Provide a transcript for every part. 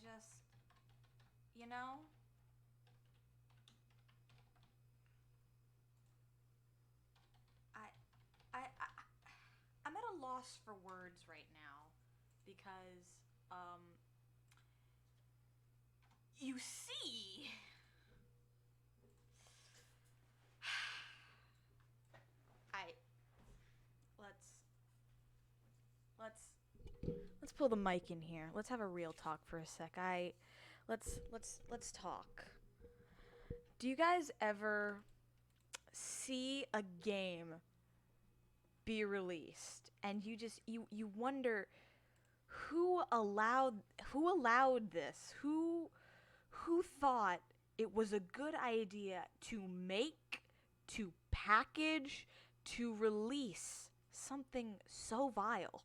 just, you know, I, I, I'm at a loss for words right now because, um, you see, I let's let's let's pull the mic in here. Let's have a real talk for a sec. Let's talk. Do you guys ever see a game be released and you wonder who allowed who allowed this? Who thought it was a good idea to make, to package, to release something so vile,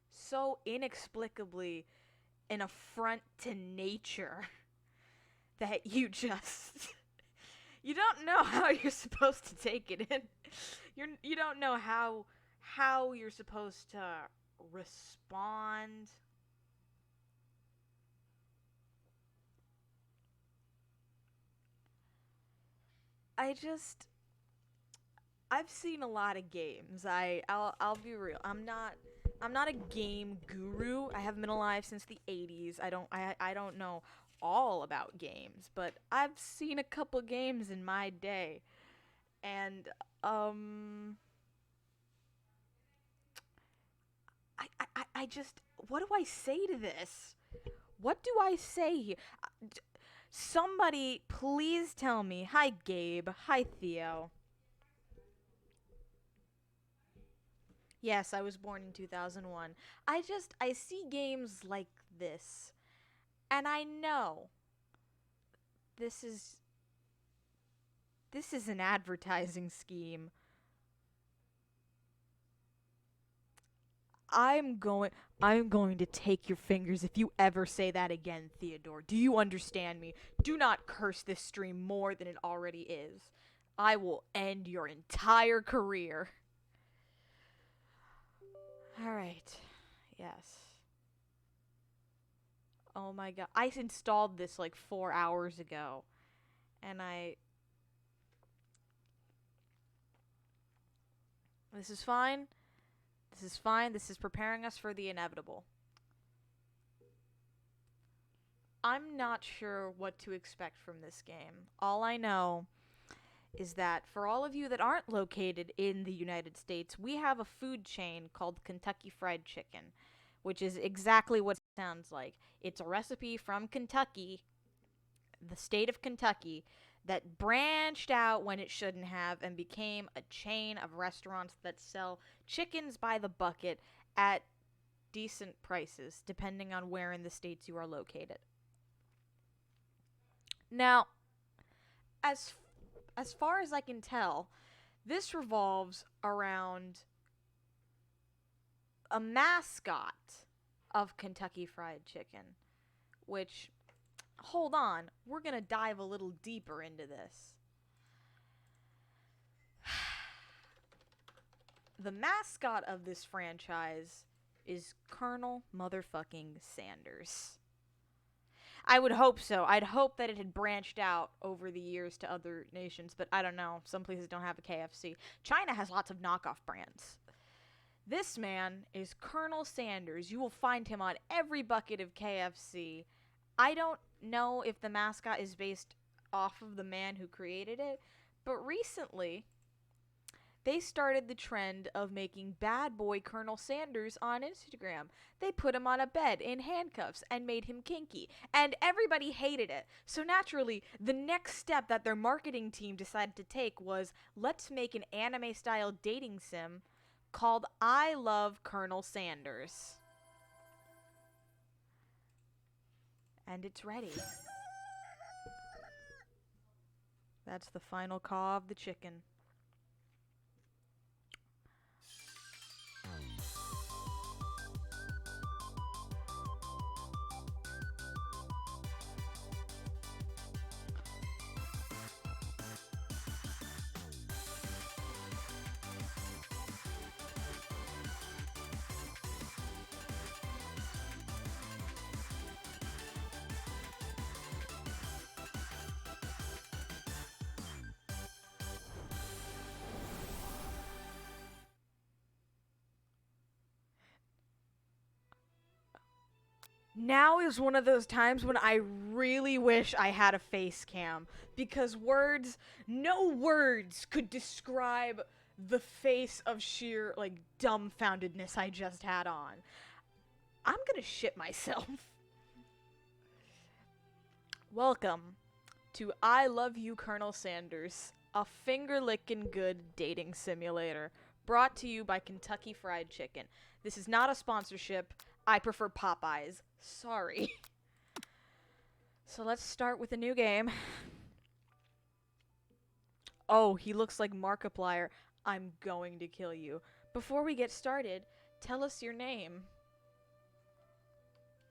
so inexplicably an affront to nature that you don't know how you're supposed to take it in. You don't know how you're supposed to respond. I just I've seen a lot of games. I'll be real. I'm not a game guru. I haven't been alive since the 80s. I don't know all about games, but I've seen a couple games in my day. And um I just what do I say to this? What do I say here? Somebody please tell me. Hi Gabe. Hi Theo. Yes, I was born in 2001. I see games like this and I know this is this is an advertising scheme. I'm going I'm going to take your fingers if you ever say that again, Theodore. Do you understand me? Do not curse this stream more than it already is. I will end your entire career. All right. Yes. Oh my god. I installed this like 4 hours ago and I this is fine. This is fine. This is preparing us for the inevitable. I'm not sure what to expect from this game. All I know is that for all of you that aren't located in the United States, we have a food chain called Kentucky Fried Chicken, which is exactly what it sounds like. It's a recipe from Kentucky, the state of Kentucky, that branched out when it shouldn't have and became a chain of restaurants that sell chickens by the bucket at decent prices, depending on where in the states you are located. Now, as as far as I can tell, this revolves around a mascot of Kentucky Fried Chicken, which, hold on, we're going to dive a little deeper into this. The mascot of this franchise is Colonel Motherfucking Sanders. I would hope so. I'd hope that it had branched out over the years to other nations, but I don't know. Some places don't have a KFC. China has lots of knockoff brands. This man is Colonel Sanders. You will find him on every bucket of KFC. I don't know if the mascot is based off of the man who created it, but recently they started the trend of making bad boy Colonel Sanders on Instagram. They put him on a bed in handcuffs and made him kinky, and everybody hated it. So naturally, the next step that their marketing team decided to take was let's make an anime style dating sim called I Love Colonel Sanders. And it's ready. That's the final caw of the chicken. Now is one of those times when I really wish I had a face cam, because no words could describe the face of sheer, like, dumbfoundedness I just had on. I'm gonna shit myself. Welcome to I Love You, Colonel Sanders, a finger-lickin' good dating simulator, brought to you by Kentucky Fried Chicken. This is not a sponsorship. I prefer Popeyes. Sorry. So let's start with a new game. Oh, he looks like Markiplier. I'm going to kill you. Before we get started, tell us your name.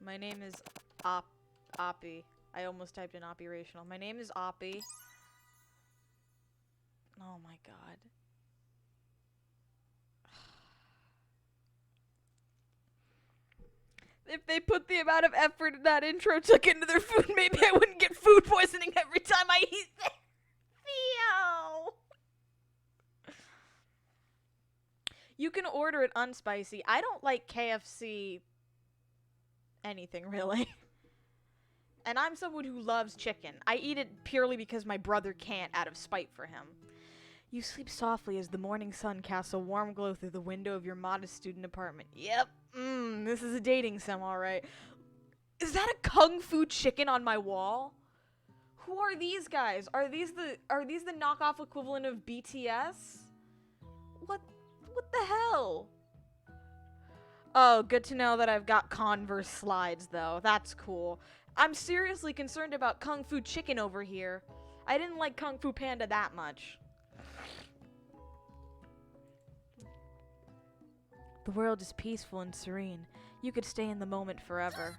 My name is Oppie. I almost typed in operational. My name is Oppie. Oh my god. If they put the amount of effort in that intro took into their food, maybe I wouldn't get food poisoning every time I eat it. Theo! You can order it unspicy. I don't like KFC anything, really. And I'm someone who loves chicken. I eat it purely because my brother can't, out of spite for him. You sleep softly as the morning sun casts a warm glow through the window of your modest student apartment. Yep. This is a dating sim, alright. Is that a kung fu chicken on my wall? Who are these guys? Are these the knockoff equivalent of BTS? What the hell? Oh, good to know that I've got Converse slides, though. That's cool. I'm seriously concerned about Kung Fu Chicken over here. I didn't like Kung Fu Panda that much. The world is peaceful and serene. You could stay in the moment forever.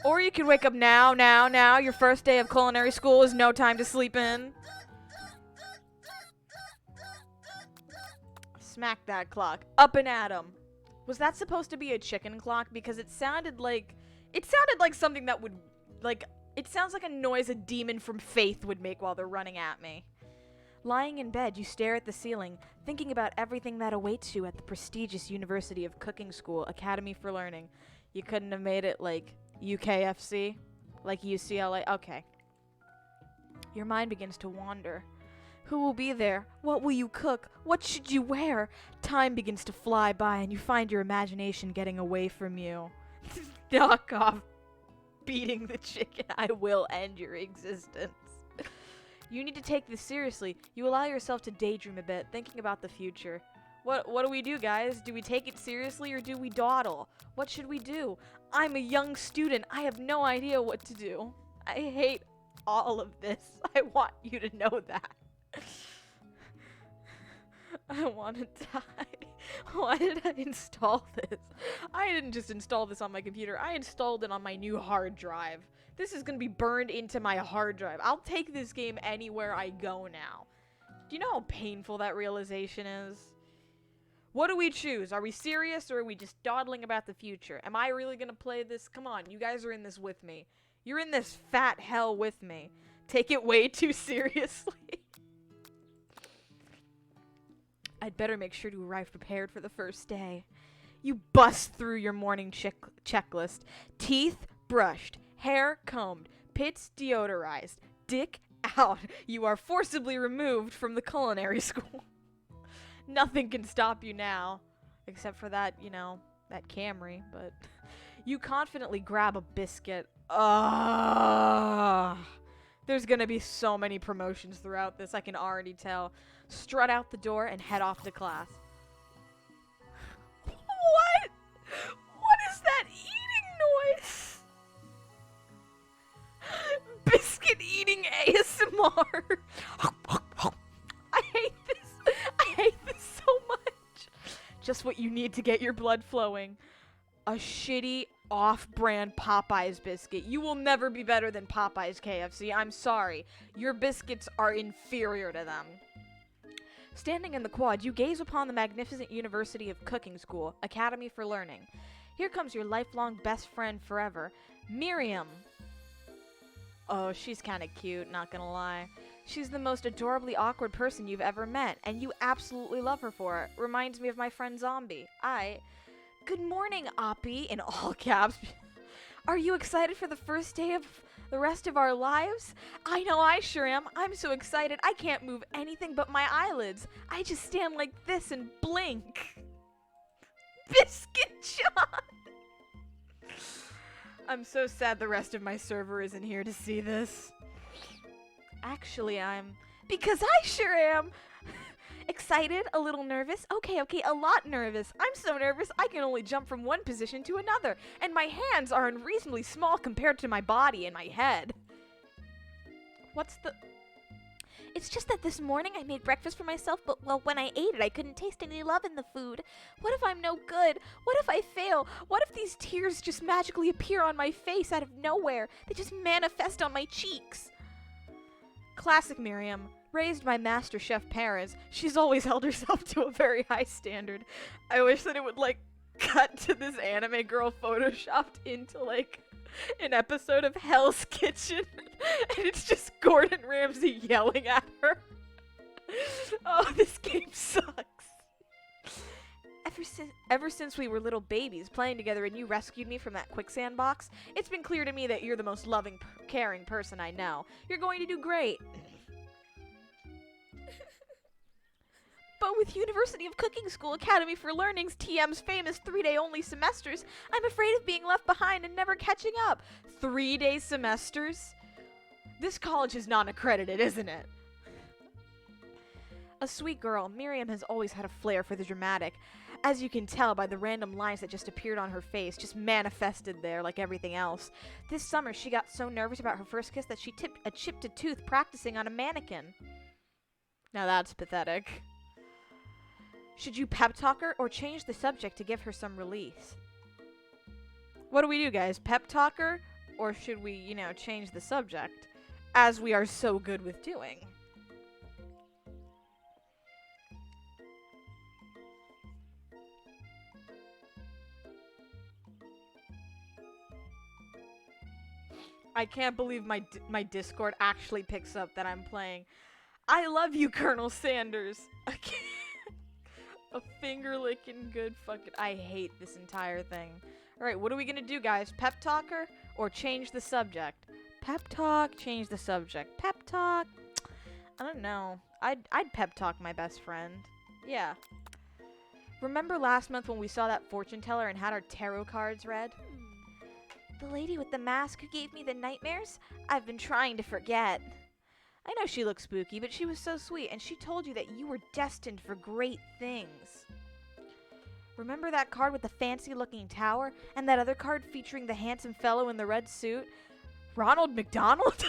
Or you could wake up now. Your first day of culinary school is no time to sleep in. Smack that clock. Up and at 'em. Was that supposed to be a chicken clock? Because it sounded like something that would, like, it sounds like a noise a demon from Faith would make while they're running at me. Lying in bed, you stare at the ceiling, thinking about everything that awaits you at the prestigious University of Cooking School, Academy for Learning. You couldn't have made it like UKFC? Like UCLA? Okay. Your mind begins to wander. Who will be there? What will you cook? What should you wear? Time begins to fly by and you find your imagination getting away from you. Knock off beating the chicken. I will end your existence. You need to take this seriously. You allow yourself to daydream a bit, thinking about the future. What do we do, guys? Do we take it seriously or do we dawdle? What should we do? I'm a young student. I have no idea what to do. I hate all of this. I want you to know that. I want to die. Why did I install this? I didn't just install this on my computer. I installed it on my new hard drive. This is going to be burned into my hard drive. I'll take this game anywhere I go now. Do you know how painful that realization is? What do we choose? Are we serious or are we just dawdling about the future? Am I really going to play this? Come on, you guys are in this with me. You're in this fat hell with me. Take it way too seriously. I'd better make sure to arrive prepared for the first day. You bust through your morning checklist. Teeth brushed, hair combed, pits deodorized, dick out. You are forcibly removed from the culinary school. Nothing can stop you now. Except for that, that Camry, but... You confidently grab a biscuit. There's gonna be so many promotions throughout this, I can already tell. Strut out the door and head off to class. What? What is that eating noise? Biscuit eating ASMR. I hate this. I hate this so much. Just what you need to get your blood flowing. A shitty off-brand Popeyes biscuit. You will never be better than Popeyes KFC. I'm sorry. Your biscuits are inferior to them. Standing in the quad, you gaze upon the magnificent University of Cooking School, Academy for Learning. Here comes your lifelong best friend forever, Miriam. Oh, she's kind of cute, not gonna lie. She's the most adorably awkward person you've ever met, and you absolutely love her for it. Reminds me of my friend Zombie. Good morning, Oppie, in all caps. Are you excited for the first day of the rest of our lives? I know I sure am. I'm so excited I can't move anything but my eyelids. I just stand like this and blink. Biscuit John! I'm so sad the rest of my server isn't here to see this. Actually, because I sure am! Excited, a little nervous. Okay, a lot nervous. I'm so nervous I can only jump from one position to another, and my hands are unreasonably small compared to my body and my head. It's just that this morning I made breakfast for myself, but, well, when I ate it, I couldn't taste any love in the food. What if I'm no good? What if I fail? What if these tears just magically appear on my face out of nowhere? They just manifest on my cheeks. Classic Miriam. Raised by Master Chef parents, she's always held herself to a very high standard. I wish that it would, cut to this anime girl photoshopped into, an episode of Hell's Kitchen, and it's just Gordon Ramsay yelling at her. Oh, this game sucks. Ever since we were little babies playing together and you rescued me from that quicksand box, it's been clear to me that you're the most loving, caring person I know. You're going to do great. But with University of Cooking School Academy for Learning's TM's famous 3-day-only semesters, I'm afraid of being left behind and never catching up. 3-day semesters? This college is non-accredited, isn't it? A sweet girl, Miriam has always had a flair for the dramatic. As you can tell by the random lines that just appeared on her face, just manifested there like everything else. This summer, she got so nervous about her first kiss that she chipped a tooth practicing on a mannequin. Now that's pathetic. Should you pep talk her or change the subject to give her some release? What do we do, guys? Pep talk her? Or should we, change the subject? As we are so good with doing. I can't believe my Discord actually picks up that I'm playing. I love you, Colonel Sanders. A finger-licking good fucking... I hate this entire thing. Alright, what are we gonna do, guys? Pep talk her? Or change the subject? Pep talk, change the subject. Pep talk? I don't know. I'd pep talk my best friend. Yeah. Remember last month when we saw that fortune teller and had our tarot cards read? The lady with the mask who gave me the nightmares? I've been trying to forget. I know she looked spooky, but she was so sweet, and she told you that you were destined for great things. Remember that card with the fancy-looking tower, and that other card featuring the handsome fellow in the red suit? Ronald McDonald?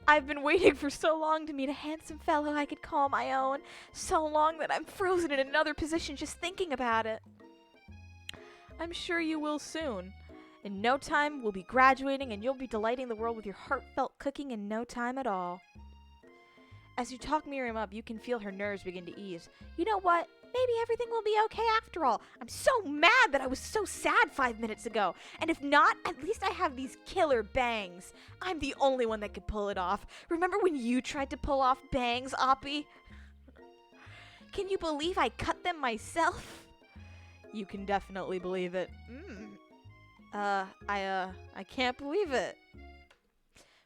I've been waiting for so long to meet a handsome fellow I could call my own. So long that I'm frozen in another position just thinking about it. I'm sure you will soon. In no time, we'll be graduating and you'll be delighting the world with your heartfelt cooking in no time at all. As you talk Miriam up, you can feel her nerves begin to ease. You know what? Maybe everything will be okay after all. I'm so mad that I was so sad 5 minutes ago. And if not, at least I have these killer bangs. I'm the only one that could pull it off. Remember when you tried to pull off bangs, Oppie? Can you believe I cut them myself? You can definitely believe it. I can't believe it.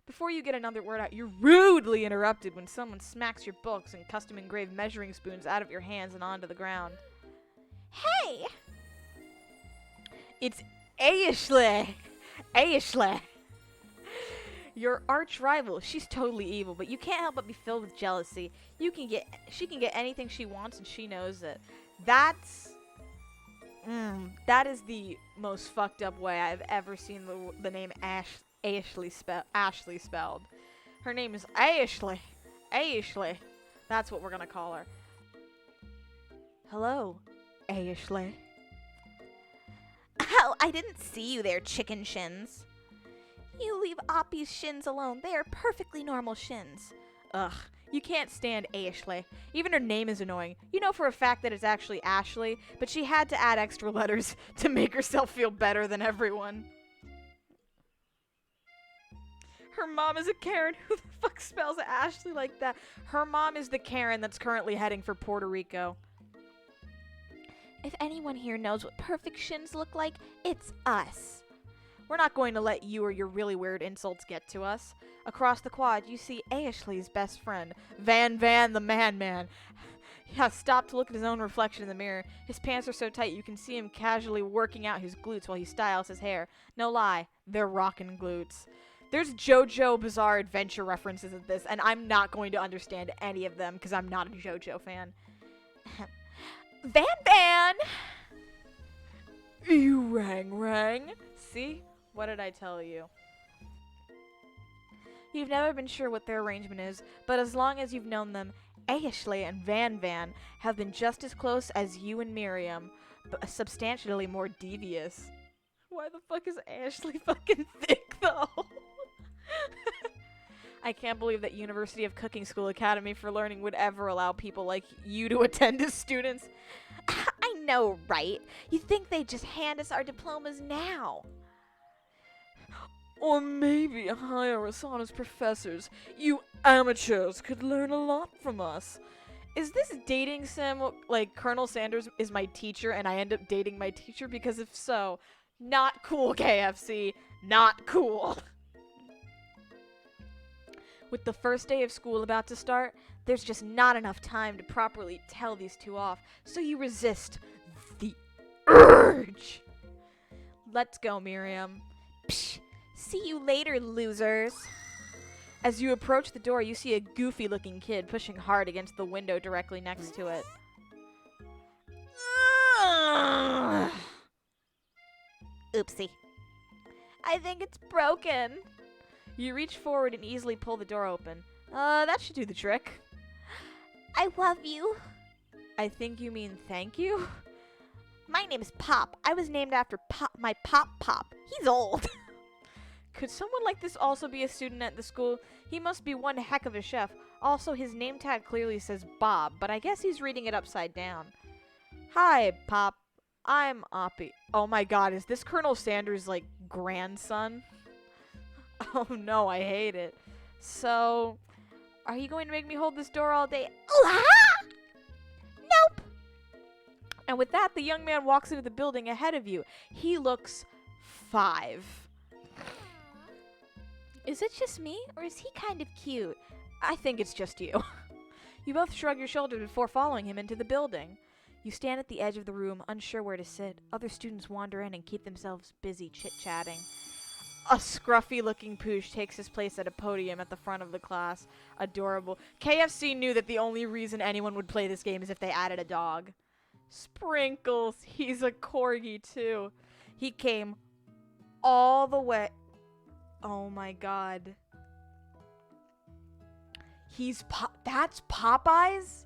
Before you get another word out, you're rudely interrupted when someone smacks your books and custom-engraved measuring spoons out of your hands and onto the ground. Hey! It's Ashley! Ashley! Your arch rival. She's totally evil, but you can't help but be filled with jealousy. She can get anything she wants, and she knows it. That is the most fucked up way I've ever seen the name Ashley spelled. Her name is Ashley. Ashley. That's what we're gonna call her. Hello, Ashley. Oh, I didn't see you there, chicken shins. You leave Oppie's shins alone. They are perfectly normal shins. Ugh. You can't stand Ashley. Even her name is annoying. You know for a fact that it's actually Ashley, but she had to add extra letters to make herself feel better than everyone. Her mom is a Karen. Who the fuck spells Ashley like that? Her mom is the Karen that's currently heading for Puerto Rico. If anyone here knows what perfect shins look like, it's us. We're not going to let you or your really weird insults get to us. Across the quad, you see Ashley's best friend, Van the Man. He has stopped to look at his own reflection in the mirror. His pants are so tight you can see him casually working out his glutes while he styles his hair. No lie, they're rockin' glutes. There's JoJo Bizarre Adventure references in this, and I'm not going to understand any of them because I'm not a JoJo fan. Van! You rang. See? What did I tell you? You've never been sure what their arrangement is, but as long as you've known them, Ashley and Van have been just as close as you and Miriam, but substantially more devious. Why the fuck is Ashley fucking thick, though? I can't believe that University of Cooking School Academy for Learning would ever allow people like you to attend as students. I know, right? You'd think they'd just hand us our diplomas now. Or maybe hire us on as professors. You amateurs could learn a lot from us. Is this dating sim like Colonel Sanders is my teacher and I end up dating my teacher? Because if so, not cool, KFC. Not cool. With the first day of school about to start, there's just not enough time to properly tell these two off, so you resist the urge. Let's go, Miriam. Psh, see you later, losers. As you approach the door, you see a goofy-looking kid pushing hard against the window directly next to it. Oopsie. I think it's broken. You reach forward and easily pull the door open. That should do the trick. I love you. I think you mean thank you? My name's Pop. I was named after my Pop. He's old. Could someone like this also be a student at the school? He must be one heck of a chef. Also, his name tag clearly says Bob, but I guess he's reading it upside down. Hi, Pop. I'm Oppie. Oh my god, is this Colonel Sanders' like grandson? Oh no, I hate it. So, are you going to make me hold this door all day? Nope. And with that, the young man walks into the building ahead of you. He looks 5. Is it just me, or is he kind of cute? I think it's just you. You both shrug your shoulders before following him into the building. You stand at the edge of the room, unsure where to sit. Other students wander in and keep themselves busy chit-chatting. A scruffy-looking pooch takes his place at a podium at the front of the class. Adorable. KFC knew that the only reason anyone would play this game is if they added a dog. Sprinkles. He's a corgi, too. He came all the way. Oh, my God. That's Popeyes?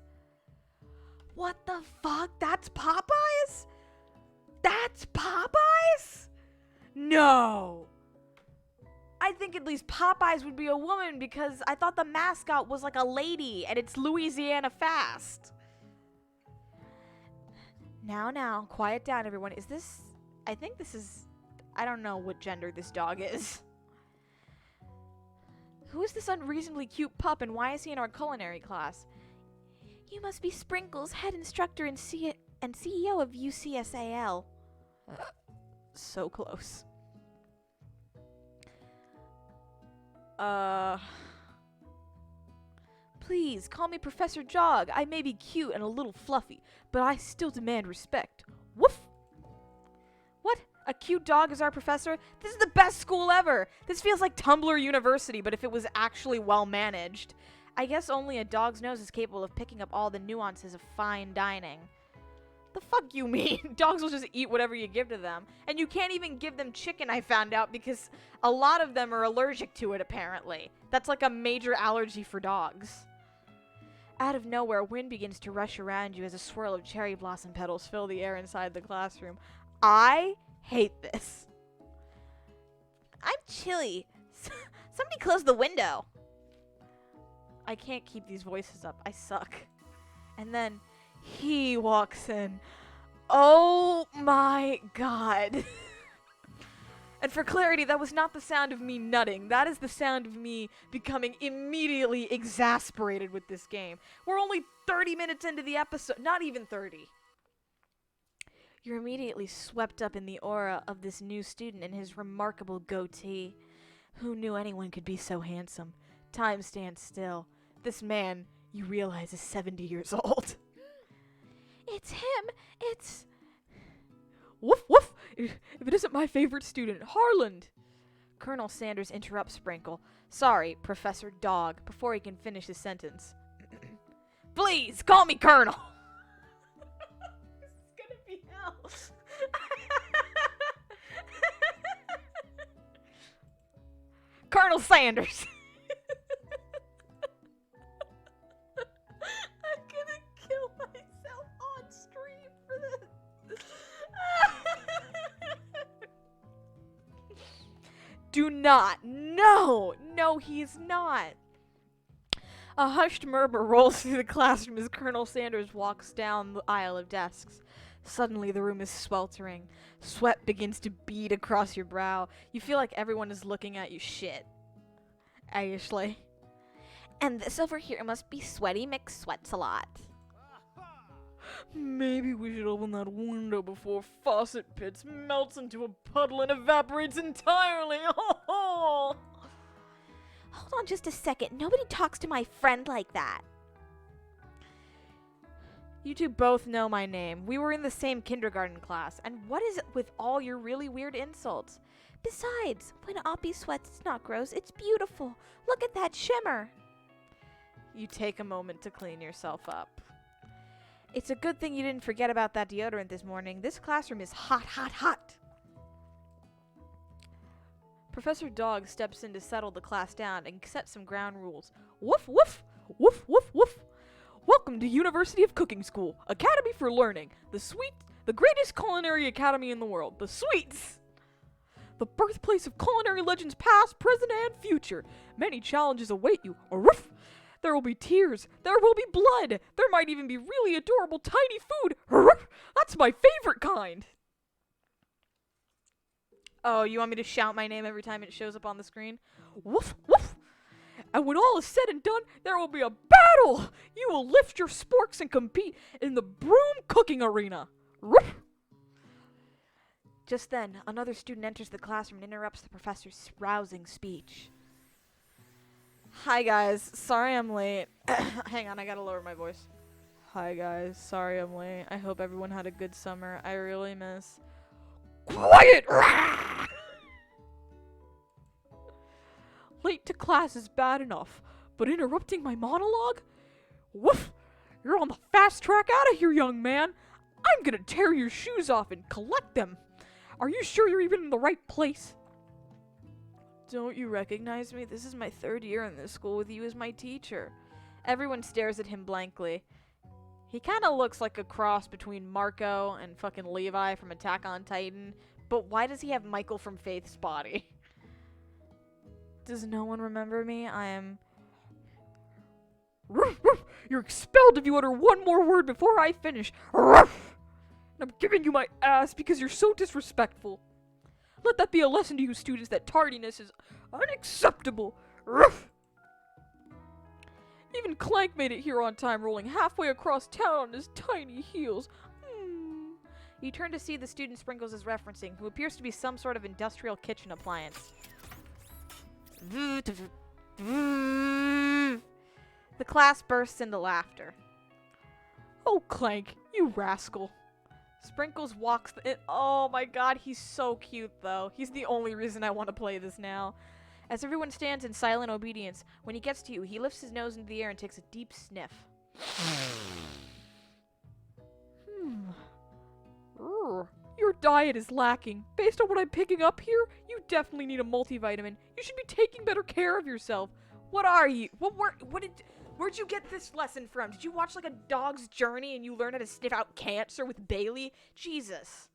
What the fuck? That's Popeyes? That's Popeyes? No. I think at least Popeyes would be a woman because I thought the mascot was like a lady and it's Louisiana Fast. Now, quiet down, everyone. I think this is, I don't know what gender this dog is. Who is this unreasonably cute pup and why is he in our culinary class? You must be Sprinkles, head instructor and CEO of UCSAL. So close. Please, call me Professor Jog. I may be cute and a little fluffy, but I still demand respect. Woof! What? A cute dog is our professor? This is the best school ever! This feels like Tumblr University, but if it was actually well managed. I guess only a dog's nose is capable of picking up all the nuances of fine dining. The fuck you mean? Dogs will just eat whatever you give to them. And you can't even give them chicken, I found out, because a lot of them are allergic to it, apparently. That's like a major allergy for dogs. Out of nowhere, wind begins to rush around you as a swirl of cherry blossom petals fill the air inside the classroom. I hate this. I'm chilly. Somebody close the window. I can't keep these voices up. I suck. And then he walks in. Oh my god. And for clarity, that was not the sound of me nutting. That is the sound of me becoming immediately exasperated with this game. We're only 30 minutes into the episode. Not even 30. You're immediately swept up in the aura of this new student and his remarkable goatee. Who knew anyone could be so handsome? Time stands still. This man, you realize, is 70 years old. It's him! It's... Woof woof! If it isn't my favorite student, Harland! Colonel Sanders interrupts Sprinkle. Sorry, Professor Dog, before he can finish his sentence. Please, call me Colonel! This is gonna be hell. Colonel Sanders! I'm gonna kill myself on stream for this. Do not. No, he's not. A hushed murmur rolls through the classroom as Colonel Sanders walks down the aisle of desks. Suddenly, the room is sweltering. Sweat begins to bead across your brow. You feel like everyone is looking at you. Shit. Ashley. And this over here must be Sweaty McSweats-a-lot. Maybe we should open that window before Faucet Pits melts into a puddle and evaporates entirely. Hold on just a second. Nobody talks to my friend like that. You two both know my name. We were in the same kindergarten class. And what is it with all your really weird insults? Besides, when Oppie sweats, it's not gross. It's beautiful. Look at that shimmer. You take a moment to clean yourself up. It's a good thing you didn't forget about that deodorant this morning. This classroom is hot, hot, hot. Professor Dog steps in to settle the class down and set some ground rules. Woof, woof, woof, woof, woof. Welcome to University of Cooking School, Academy for Learning, the greatest culinary academy in the world, the Sweets. The birthplace of culinary legends past, present, and future. Many challenges await you. Aroof! There will be tears. There will be blood. There might even be really adorable tiny food. Aroof! That's my favorite kind. Oh, you want me to shout my name every time it shows up on the screen? Woof, woof. And when all is said and done, there will be a battle. You will lift your sporks and compete in the broom cooking arena. Roof. Just then, another student enters the classroom and interrupts the professor's rousing speech. Hi guys, sorry I'm late. Hang on, I gotta lower my voice. Hi guys, sorry I'm late. I hope everyone had a good summer. I really miss... Quiet! Late to class is bad enough, but interrupting my monologue? Woof! You're on the fast track out of here, young man. I'm gonna tear your shoes off and collect them. Are you sure you're even in the right place? Don't you recognize me? This is my 3rd year in this school with you as my teacher. Everyone stares at him blankly. He kind of looks like a cross between Marco and fucking Levi from Attack on Titan, but why does he have Michael from Faith's body? Does no one remember me? I am... Ruff, ruff. You're expelled if you utter one more word before I finish. Ruff. And I'm giving you my ass because you're so disrespectful. Let that be a lesson to you students that tardiness is unacceptable. Ruff. Even Clank made it here on time, rolling halfway across town on his tiny heels. You turn to see the student Sprinkles is referencing, who appears to be some sort of industrial kitchen appliance. The class bursts into laughter. Oh, Clank, you rascal. Sprinkles walks oh my god, he's so cute, though. He's the only reason I want to play this now. As everyone stands in silent obedience, when he gets to you, he lifts his nose into the air and takes a deep sniff. Your diet is lacking. Based on what I'm picking up here, you definitely need a multivitamin. You should be taking better care of yourself. What are you? Where'd you get this lesson from? Did you watch like a dog's journey and you learn how to sniff out cancer with Bailey? Jesus.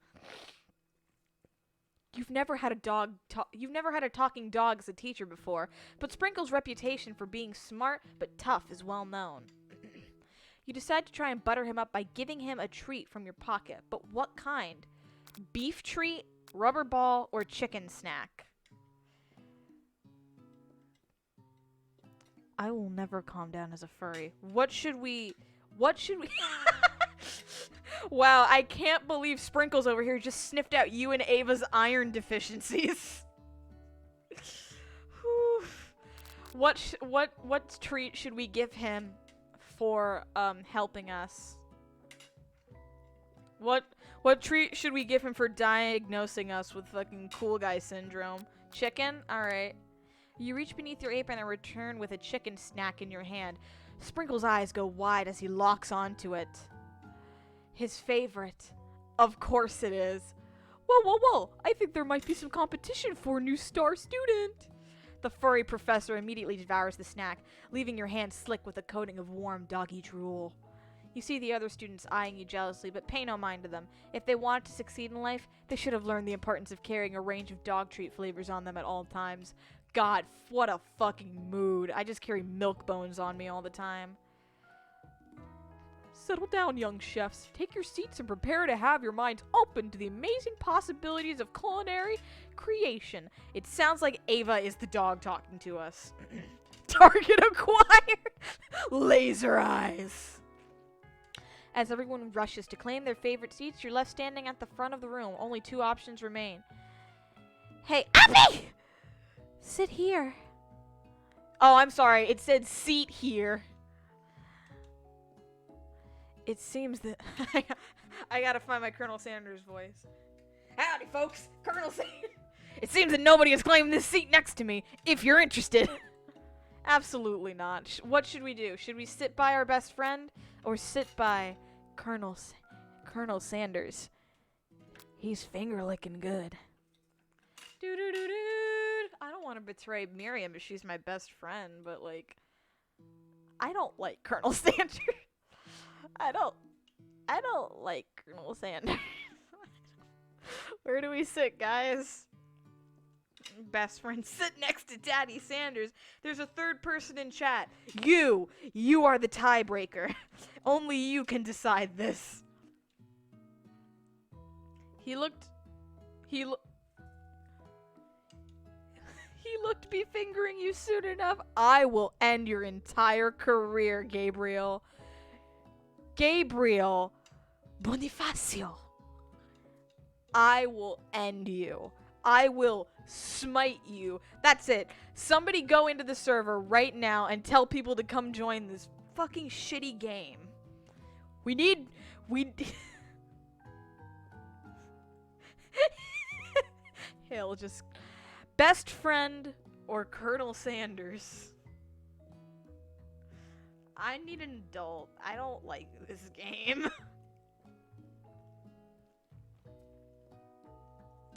You've never had a talking dog as a teacher before, but Sprinkle's reputation for being smart but tough is well known. You decide to try and butter him up by giving him a treat from your pocket, but what kind? Beef treat, rubber ball, or chicken snack? I will never calm down as a furry. What should we Wow, I can't believe Sprinkles over here just sniffed out you and Ava's iron deficiencies. Whew. What treat should we give him for helping us? What treat should we give him for diagnosing us with fucking cool guy syndrome? Chicken? Alright. You reach beneath your apron and return with a chicken snack in your hand. Sprinkle's eyes go wide as he locks onto it. His favorite. Of course it is. Whoa, whoa, whoa. I think there might be some competition for a new star student. The furry professor immediately devours the snack, leaving your hand slick with a coating of warm doggy drool. You see the other students eyeing you jealously, but pay no mind to them. If they wanted to succeed in life, they should have learned the importance of carrying a range of dog treat flavors on them at all times. God, what a fucking mood. I just carry milk bones on me all the time. Settle down, young chefs. Take your seats and prepare to have your minds open to the amazing possibilities of culinary creation. It sounds like Ava is the dog talking to us. Target acquired. Laser eyes. As everyone rushes to claim their favorite seats, you're left standing at the front of the room. Only 2 options remain. Hey, Abby! Sit here. Oh, I'm sorry. It said seat here. It seems that... I gotta find my Colonel Sanders voice. Howdy, folks. Colonel Sanders. It seems that nobody has claimed this seat next to me, if you're interested. Absolutely not. What should we do? Should we sit by our best friend? Or sit by Colonel Sanders? He's finger-licking good. Doo-doo-doo-doo. I don't want to betray Miriam if she's my best friend, but, like, I don't like Colonel Sanders. I don't like Colonel Sanders. Where do we sit, guys? Best friend, sit next to Daddy Sanders. There's a third person in chat. You are the tiebreaker. Only you can decide this. He looked be fingering you soon enough. I will end your entire career, Gabriel. Gabriel Bonifacio. I will end you. I will smite you. That's it. Somebody go into the server right now and tell people to come join this fucking shitty game. He'll just... Best friend or Colonel Sanders? I need an adult. I don't like this game.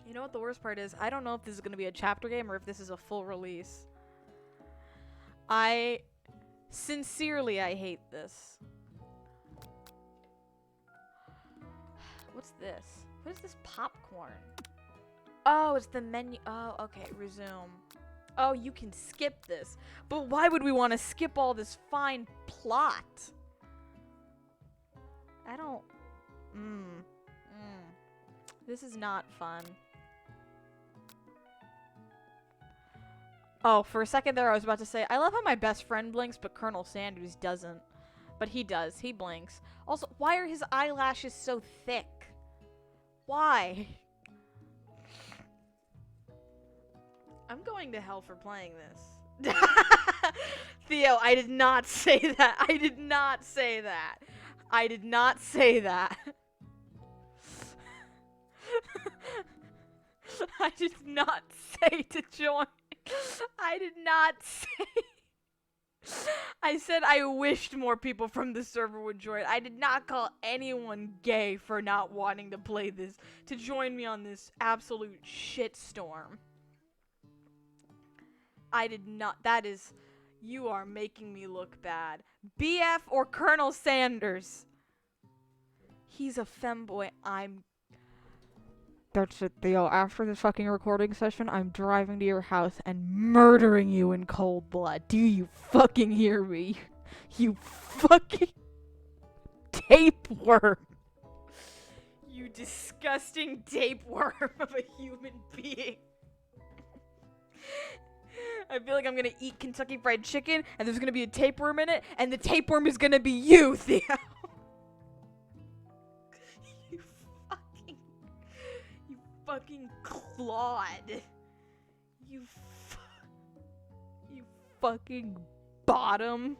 You know what the worst part is? I don't know if this is going to be a chapter game or if this is a full release. Sincerely, I hate this. What's this? What is this popcorn? Oh, it's the menu. Oh, okay. Resume. Oh, you can skip this. But why would we want to skip all this fine plot? I don't... This is not fun. Oh, for a second there I was about to say, I love how my best friend blinks, but Colonel Sanders doesn't. But he does. He blinks. Also, why are his eyelashes so thick? Why? I'm going to hell for playing this. Theo, I did not say that. I did not say that. I did not say that. I did not say to join. I did not say. I said I wished more people from the server would join. I did not call anyone gay for not wanting to play this, to join me on this absolute shitstorm. I did not. That is, you are making me look bad. BF or Colonel Sanders? He's a femboy. That's it, Theo. After this fucking recording session, I'm driving to your house and murdering you in cold blood. Do you fucking hear me? You fucking tapeworm. You disgusting tapeworm of a human being. I feel like I'm gonna eat Kentucky Fried Chicken, and there's gonna be a tapeworm in it, and the tapeworm is gonna be you, Theo. fucking clod. You fucking bottom.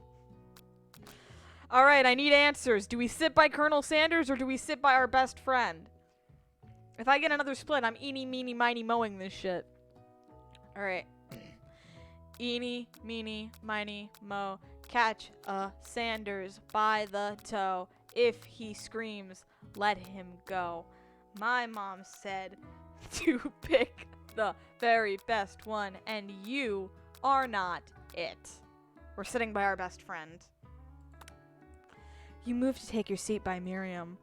Alright, I need answers. Do we sit by Colonel Sanders or do we sit by our best friend? If I get another split, I'm eeny, meeny, miny, mowing this shit. Alright. Eeny, meeny, miny, moe. Catch a Sanders by the toe. If he screams, let him go. My mom said to pick the very best one, and you are not it. We're sitting by our best friend. You move to take your seat by Miriam.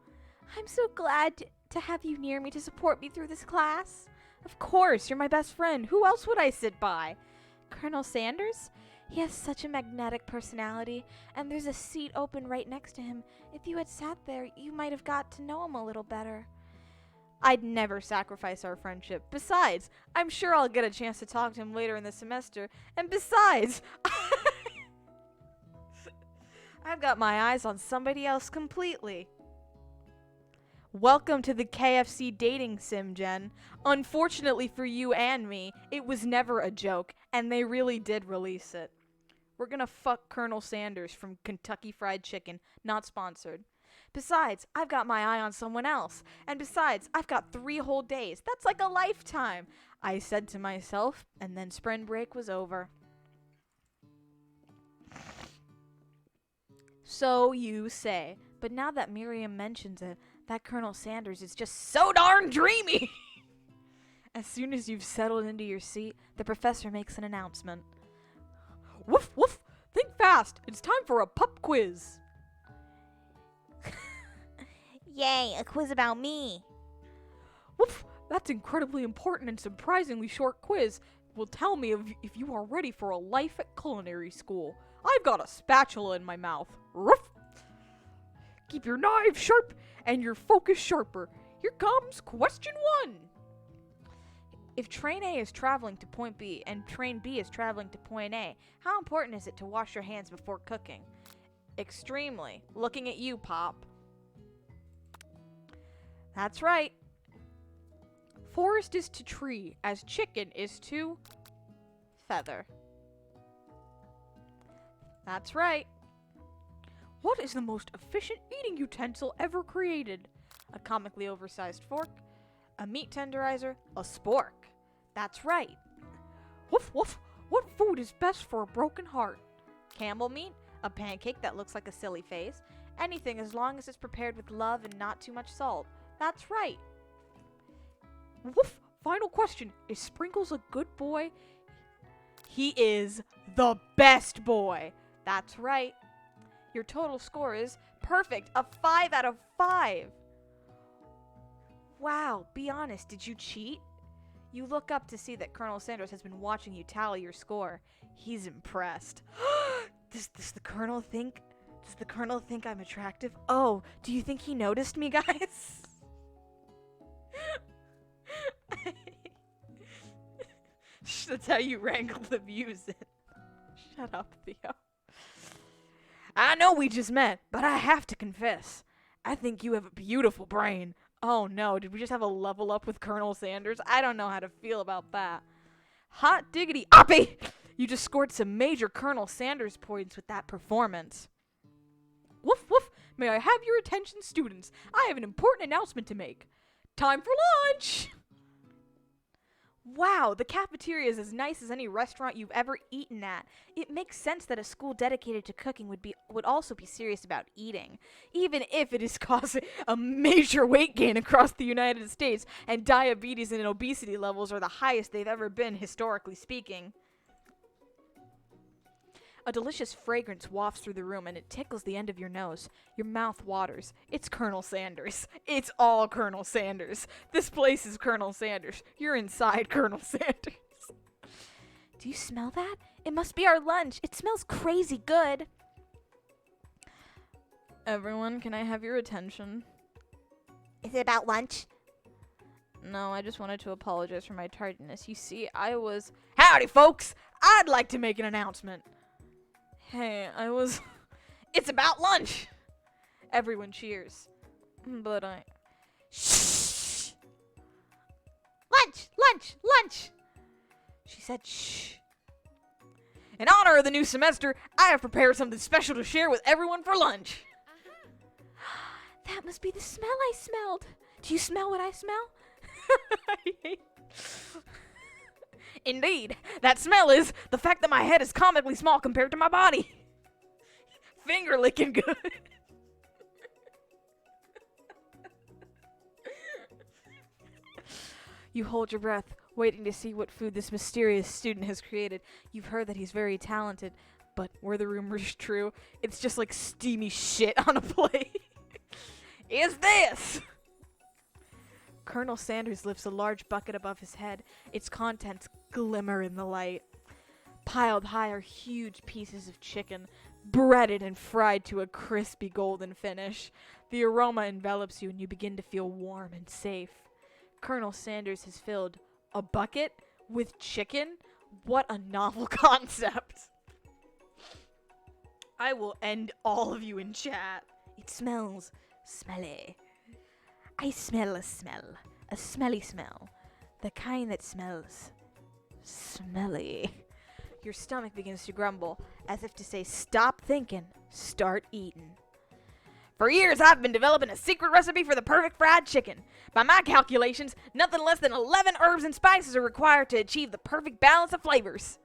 I'm so glad to have you near me to support me through this class. Of course, you're my best friend. Who else would I sit by? Colonel Sanders? He has such a magnetic personality, and there's a seat open right next to him. If you had sat there, you might have got to know him a little better. I'd never sacrifice our friendship. Besides, I'm sure I'll get a chance to talk to him later in the semester. And besides, I've got my eyes on somebody else completely. Welcome to the KFC dating sim, Jen. Unfortunately for you and me, it was never a joke, and they really did release it. We're gonna fuck Colonel Sanders from Kentucky Fried Chicken, not sponsored. Besides, I've got my eye on someone else. And besides, I've got 3 whole days. That's like a lifetime, I said to myself, and then spring break was over. So you say. But now that Miriam mentions it, that Colonel Sanders is just so darn dreamy. As soon as you've settled into your seat, the professor makes an announcement. Woof, woof. Think fast. It's time for a pop quiz. Yay, a quiz about me. Woof. That's incredibly important and surprisingly short quiz. Will tell me if you are ready for a life at culinary school. I've got a spatula in my mouth. Ruff. Keep your knives sharp and your focus sharper. Here comes question 1. If train A is traveling to point B and train B is traveling to point A, how important is it to wash your hands before cooking? Extremely. Looking at you, Pop. That's right. Forest is to tree as chicken is to feather. That's right. What is the most efficient eating utensil ever created? A comically oversized fork, a meat tenderizer, a spork. That's right. Woof woof. What food is best for a broken heart? Camel meat, a pancake that looks like a silly face, anything as long as it's prepared with love and not too much salt. That's right. Woof. Final question. Is Sprinkles a good boy? He is the best boy. That's right. Your total score is perfect. A 5 out of 5. Wow. Be honest. Did you cheat? You look up to see that Colonel Sanders has been watching you tally your score. He's impressed. Does the Colonel think I'm attractive? Oh, do you think he noticed me, guys? That's how you wrangle the views in. Shut up, Theo. I know we just met, but I have to confess. I think you have a beautiful brain. Oh no, did we just have a level up with Colonel Sanders? I don't know how to feel about that. Hot diggity oppie! You just scored some major Colonel Sanders points with that performance. Woof woof! May I have your attention, students? I have an important announcement to make. Time for lunch! Wow, the cafeteria is as nice as any restaurant you've ever eaten at. It makes sense that a school dedicated to cooking would also be serious about eating, even if it is causing a major weight gain across the United States, and diabetes and obesity levels are the highest they've ever been, historically speaking. A delicious fragrance wafts through the room, and it tickles the end of your nose. Your mouth waters. It's Colonel Sanders. It's all Colonel Sanders. This place is Colonel Sanders. You're inside Colonel Sanders. Do you smell that? It must be our lunch. It smells crazy good. Everyone, can I have your attention? Is it about lunch? No, I just wanted to apologize for my tardiness. You see, Howdy, folks! I'd like to make an announcement. Hey, It's about lunch! Everyone cheers. But Shh! Lunch! Lunch! Lunch! She said, shh. In honor of the new semester, I have prepared something special to share with everyone for lunch. That must be the smell I smelled. Do you smell what I smell? Indeed, that smell is the fact that my head is comically small compared to my body. Finger licking good. You hold your breath, waiting to see what food this mysterious student has created. You've heard that he's very talented, but were the rumors true, it's just like steamy shit on a plate. Is this? Colonel Sanders lifts a large bucket above his head. Its contents glimmer in the light. Piled high are huge pieces of chicken, breaded and fried to a crispy golden finish. The aroma envelops you and you begin to feel warm and safe. Colonel Sanders has filled a bucket with chicken? What a novel concept. I will end all of you in chat. It smells smelly. I smell a smelly smell. The kind that smells smelly. Your stomach begins to grumble, as if to say, stop thinking, start eating. For years, I've been developing a secret recipe for the perfect fried chicken. By my calculations, nothing less than 11 herbs and spices are required to achieve the perfect balance of flavors.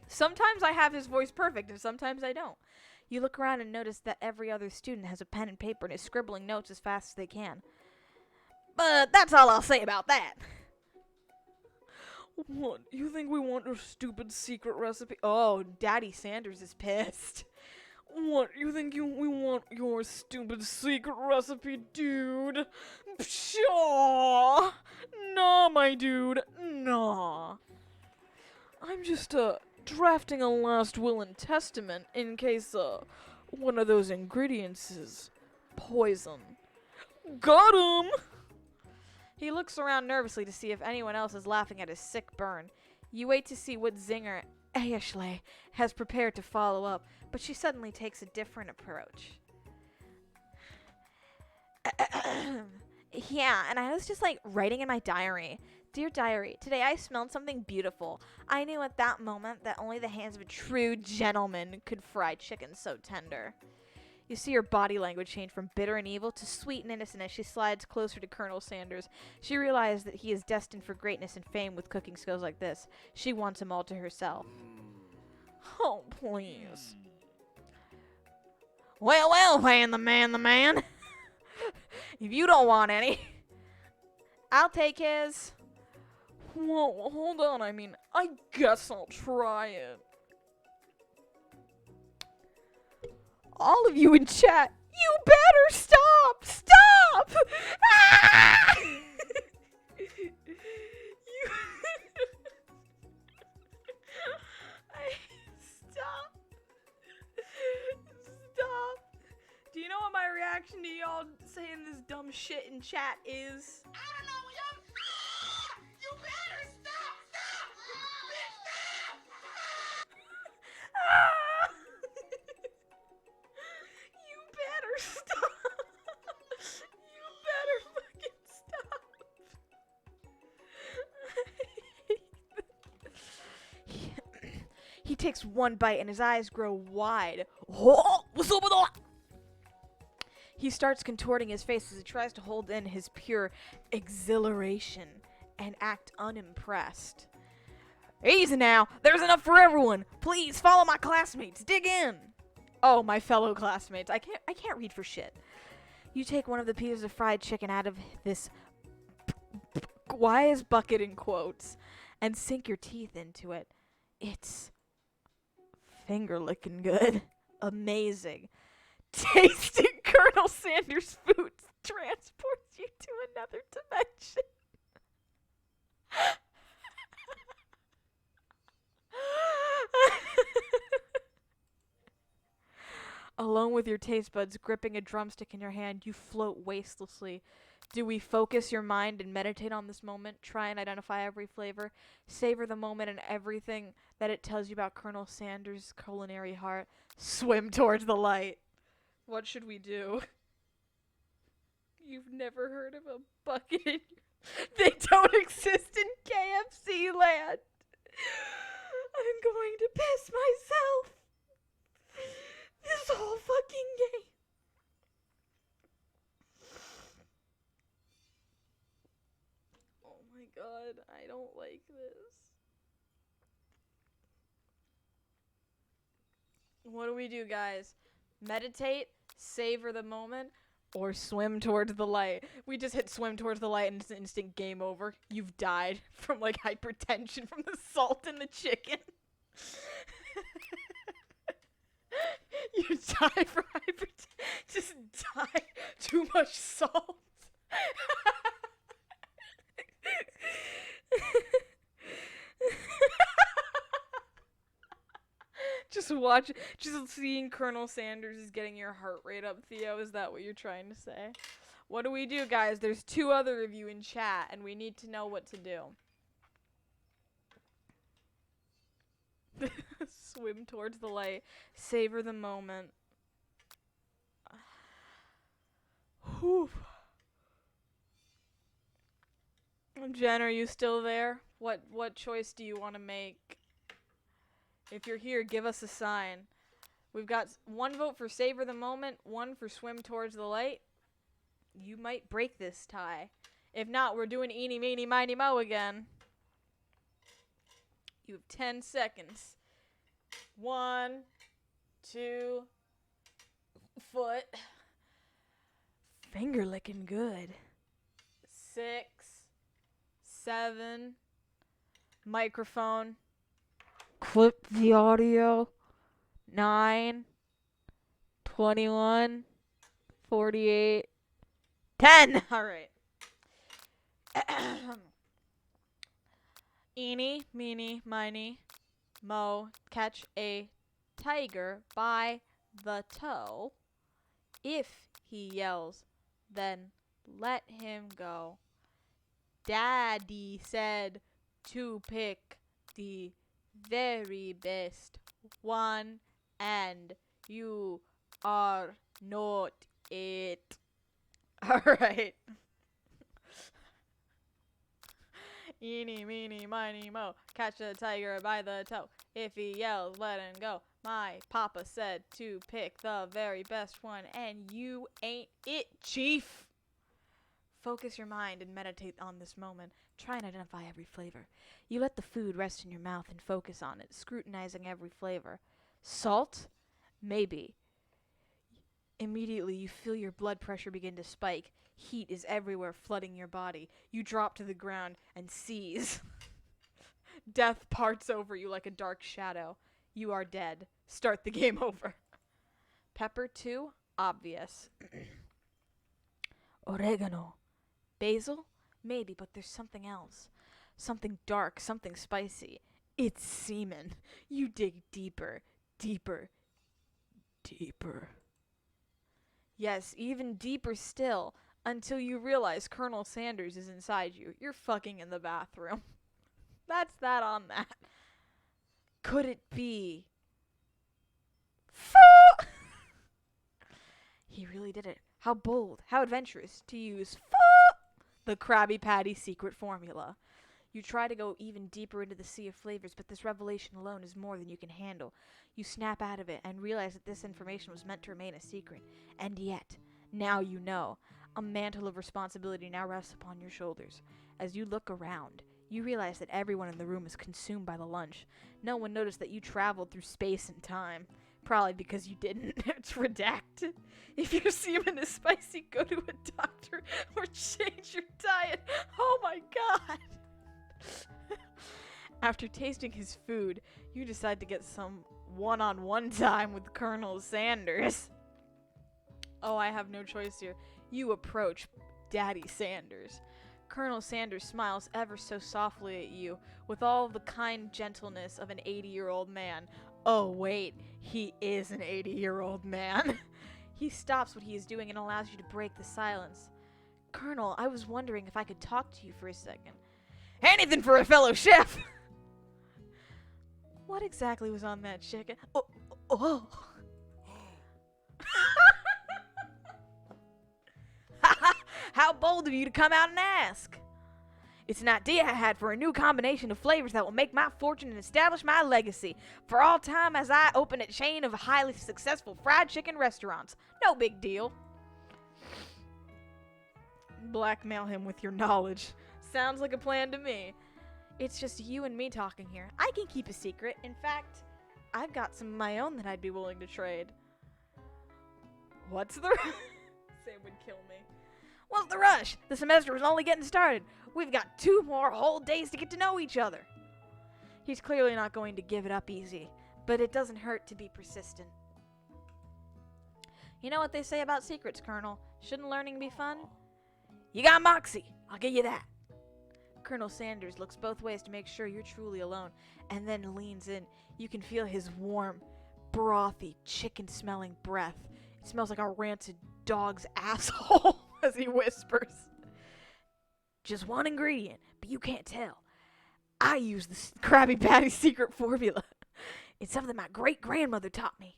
Sometimes I have his voice perfect, and sometimes I don't. You look around and notice that every other student has a pen and paper and is scribbling notes as fast as they can. But that's all I'll say about that. What? You think we want your stupid secret recipe? Oh, Daddy Sanders is pissed. What? You think we want your stupid secret recipe, dude? Pshaw! Nah, my dude. Nah. I'm just, drafting a last will and testament in case, one of those ingredients is poison. Got him! He looks around nervously to see if anyone else is laughing at his sick burn. You wait to see what zinger Ashley has prepared to follow up, but she suddenly takes a different approach. Yeah, and I was just writing in my diary. Dear diary, today I smelled something beautiful. I knew at that moment that only the hands of a true gentleman could fry chicken so tender. You see her body language change from bitter and evil to sweet and innocent as she slides closer to Colonel Sanders. She realizes that he is destined for greatness and fame with cooking skills like this. She wants him all to herself. Oh, please. Well, Van the man. If you don't want any, I'll take his. Whoa, hold on, I guess I'll try it. All of you in chat, you better stop! Stop! Ah! Stop. Stop. Do you know what my reaction to y'all saying this dumb shit in chat is? I don't know, you better stop! Stop! You better stop! You better fucking stop! He takes one bite and his eyes grow wide. Oh, what's up with all? He starts contorting his face as he tries to hold in his pure exhilaration and act unimpressed. Easy now. There's enough for everyone. Please follow my classmates. Dig in. Oh, my fellow classmates. I can't read for shit. You take one of the pieces of fried chicken out of this wise bucket in quotes and sink your teeth into it. It's finger licking good. Amazing. Tasting Colonel Sanders' food transports you to another dimension. Alone with your taste buds gripping a drumstick in your hand, you float wastelessly. Do we focus your mind and meditate on this moment? Try and identify every flavor. Savor the moment and everything that it tells you about Colonel Sanders' culinary heart. Swim towards the light. What should we do? You've never heard of a bucket in your They don't exist in KFC land. I'm going to piss myself. This whole fucking game. Oh my god, I don't like this. What do we do, guys? Meditate, savor the moment, or swim towards the light? We just hit swim towards the light and it's an instant game over. You've died from like hypertension from the salt in the chicken. You die from hypertension. Just die. Too much salt. Just seeing Colonel Sanders is getting your heart rate up, Theo. Is that what you're trying to say? What do we do, guys? There's 2 other of you in chat, and we need to know what to do. Swim towards the light. Savor the moment. Whew. Jen, are you still there? What choice do you want to make? If you're here, give us a sign. We've got 1 vote for savor the moment, 1 for swim towards the light. You might break this tie. If not, we're doing eeny, meeny, miny, mo again. You have 10 seconds. 1, 2, foot. Finger licking good. 6, 7, microphone. Clip the audio. 9, 21, 48, 10. All right. Eeny, meeny, miny, mo, catch a tiger by the toe. If he yells, then let him go. Daddy said to pick the very best one, and you are not it. All right. Eeny, meeny, miny, mo. Catch a tiger by the toe. If he yells, let him go. My papa said to pick the very best one, and you ain't it, chief. Focus your mind and meditate on this moment. Try and identify every flavor. You let the food rest in your mouth and focus on it, scrutinizing every flavor. Salt? Maybe. Immediately, you feel your blood pressure begin to spike. Heat is everywhere, flooding your body. You drop to the ground and seize. Death parts over you like a dark shadow. You are dead. Start the game over. Pepper, too? Obvious. Oregano. Basil? Maybe, but there's something else. Something dark, something spicy. It's semen. You dig deeper, deeper, deeper. Yes, even deeper still, until you realize Colonel Sanders is inside you. You're fucking in the bathroom. That's that on that. Could it be? He really did it. How bold, how adventurous to use the Krabby Patty secret formula. You try to go even deeper into the sea of flavors, but this revelation alone is more than you can handle. You snap out of it and realize that this information was meant to remain a secret. And yet, now you know. A mantle of responsibility now rests upon your shoulders. As you look around, you realize that everyone in the room is consumed by the lunch. No one noticed that you traveled through space and time. Probably because you didn't. It's redacted. If your semen is spicy, go to a doctor or change your diet. Oh my god. After tasting his food, you decide to get some one-on-one time with Colonel Sanders. Oh, I have no choice here. You approach Daddy Sanders. Colonel Sanders smiles ever so softly at you, with all the kind gentleness of an 80-year-old man. Oh, wait, he is an 80-year-old man. He stops what he is doing and allows you to break the silence. Colonel, I was wondering if I could talk to you for a second. Anything for a fellow chef! What exactly was on that chicken? Oh. How bold of you to come out and ask. It's an idea I had for a new combination of flavors that will make my fortune and establish my legacy for all time as I open a chain of highly successful fried chicken restaurants. No big deal. Blackmail him with your knowledge. Sounds like a plan to me. It's just you and me talking here. I can keep a secret. In fact, I've got some of my own that I'd be willing to trade. What's the Sam would kill me. What's the rush? The semester is only getting started. We've got 2 more whole days to get to know each other. He's clearly not going to give it up easy, but it doesn't hurt to be persistent. You know what they say about secrets, Colonel? Shouldn't learning be fun? You got moxie. I'll give you that. Colonel Sanders looks both ways to make sure you're truly alone, and then leans in. You can feel his warm, brothy, chicken-smelling breath. It smells like a rancid dog's asshole as he whispers. Just one ingredient, but you can't tell. I use the Krabby Patty secret formula. It's something my great-grandmother taught me.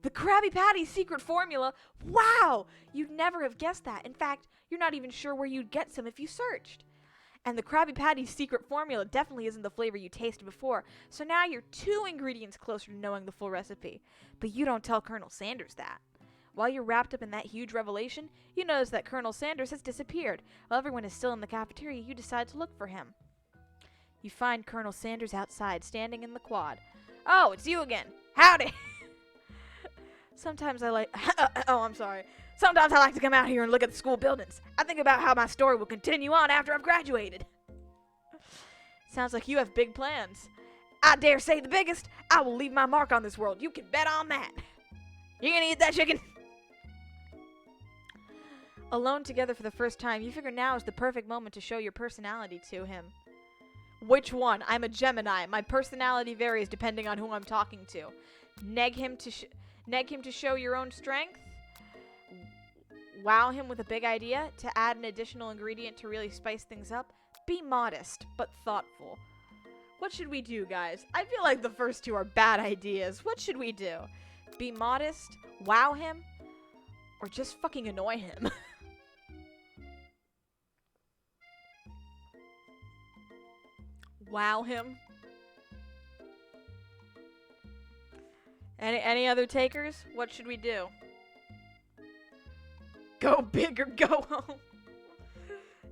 The Krabby Patty secret formula? Wow! You'd never have guessed that. In fact, you're not even sure where you'd get some if you searched. And the Krabby Patty secret formula definitely isn't the flavor you tasted before, so now you're 2 ingredients closer to knowing the full recipe. But you don't tell Colonel Sanders that. While you're wrapped up in that huge revelation, you notice that Colonel Sanders has disappeared. While everyone is still in the cafeteria, you decide to look for him. You find Colonel Sanders outside, standing in the quad. Oh, it's you again. Howdy. Sometimes I like to come out here and look at the school buildings. I think about how my story will continue on after I've graduated. Sounds like you have big plans. I dare say the biggest. I will leave my mark on this world. You can bet on that. You gonna eat that chicken? Alone together for the first time, you figure now is the perfect moment to show your personality to him. Which one? I'm a Gemini. My personality varies depending on who I'm talking to. Neg him to show your own strength. Wow him with a big idea to add an additional ingredient to really spice things up. Be modest, but thoughtful. What should we do, guys? I feel like the first 2 are bad ideas. What should we do? Be modest, wow him, or just fucking annoy him? Wow him. Any other takers? What should we do? Go big or go home.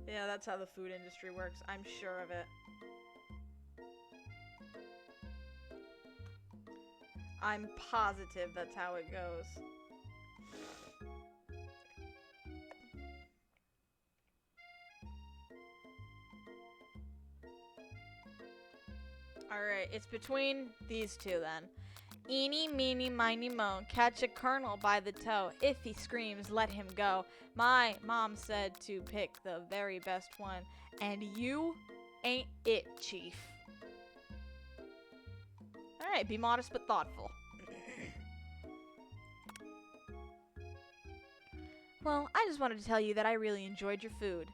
Yeah, that's how the food industry works. I'm sure of it. I'm positive that's how it goes. Alright, it's between these 2 then. Eeny, meeny, miny, moe, catch a colonel by the toe. If he screams, let him go. My mom said to pick the very best one, and you ain't it, chief. Alright, be modest but thoughtful. Well, I just wanted to tell you that I really enjoyed your food.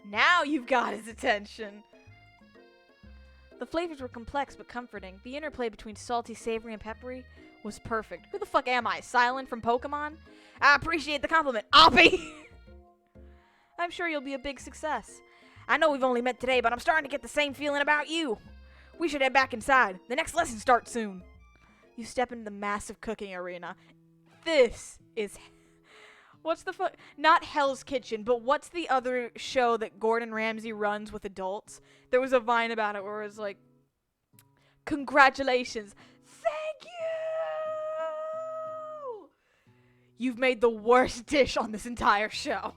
Now you've got his attention. The flavors were complex but comforting. The interplay between salty, savory, and peppery was perfect. Who the fuck am I? Silent from Pokemon? I appreciate the compliment, Oppie! I'm sure you'll be a big success. I know we've only met today, but I'm starting to get the same feeling about you. We should head back inside. The next lesson starts soon. You step into the massive cooking arena. This is... What's the fuck? Not Hell's Kitchen, but what's the other show that Gordon Ramsay runs with adults? There was a Vine about it where it was like, congratulations. Thank you! You've made the worst dish on this entire show.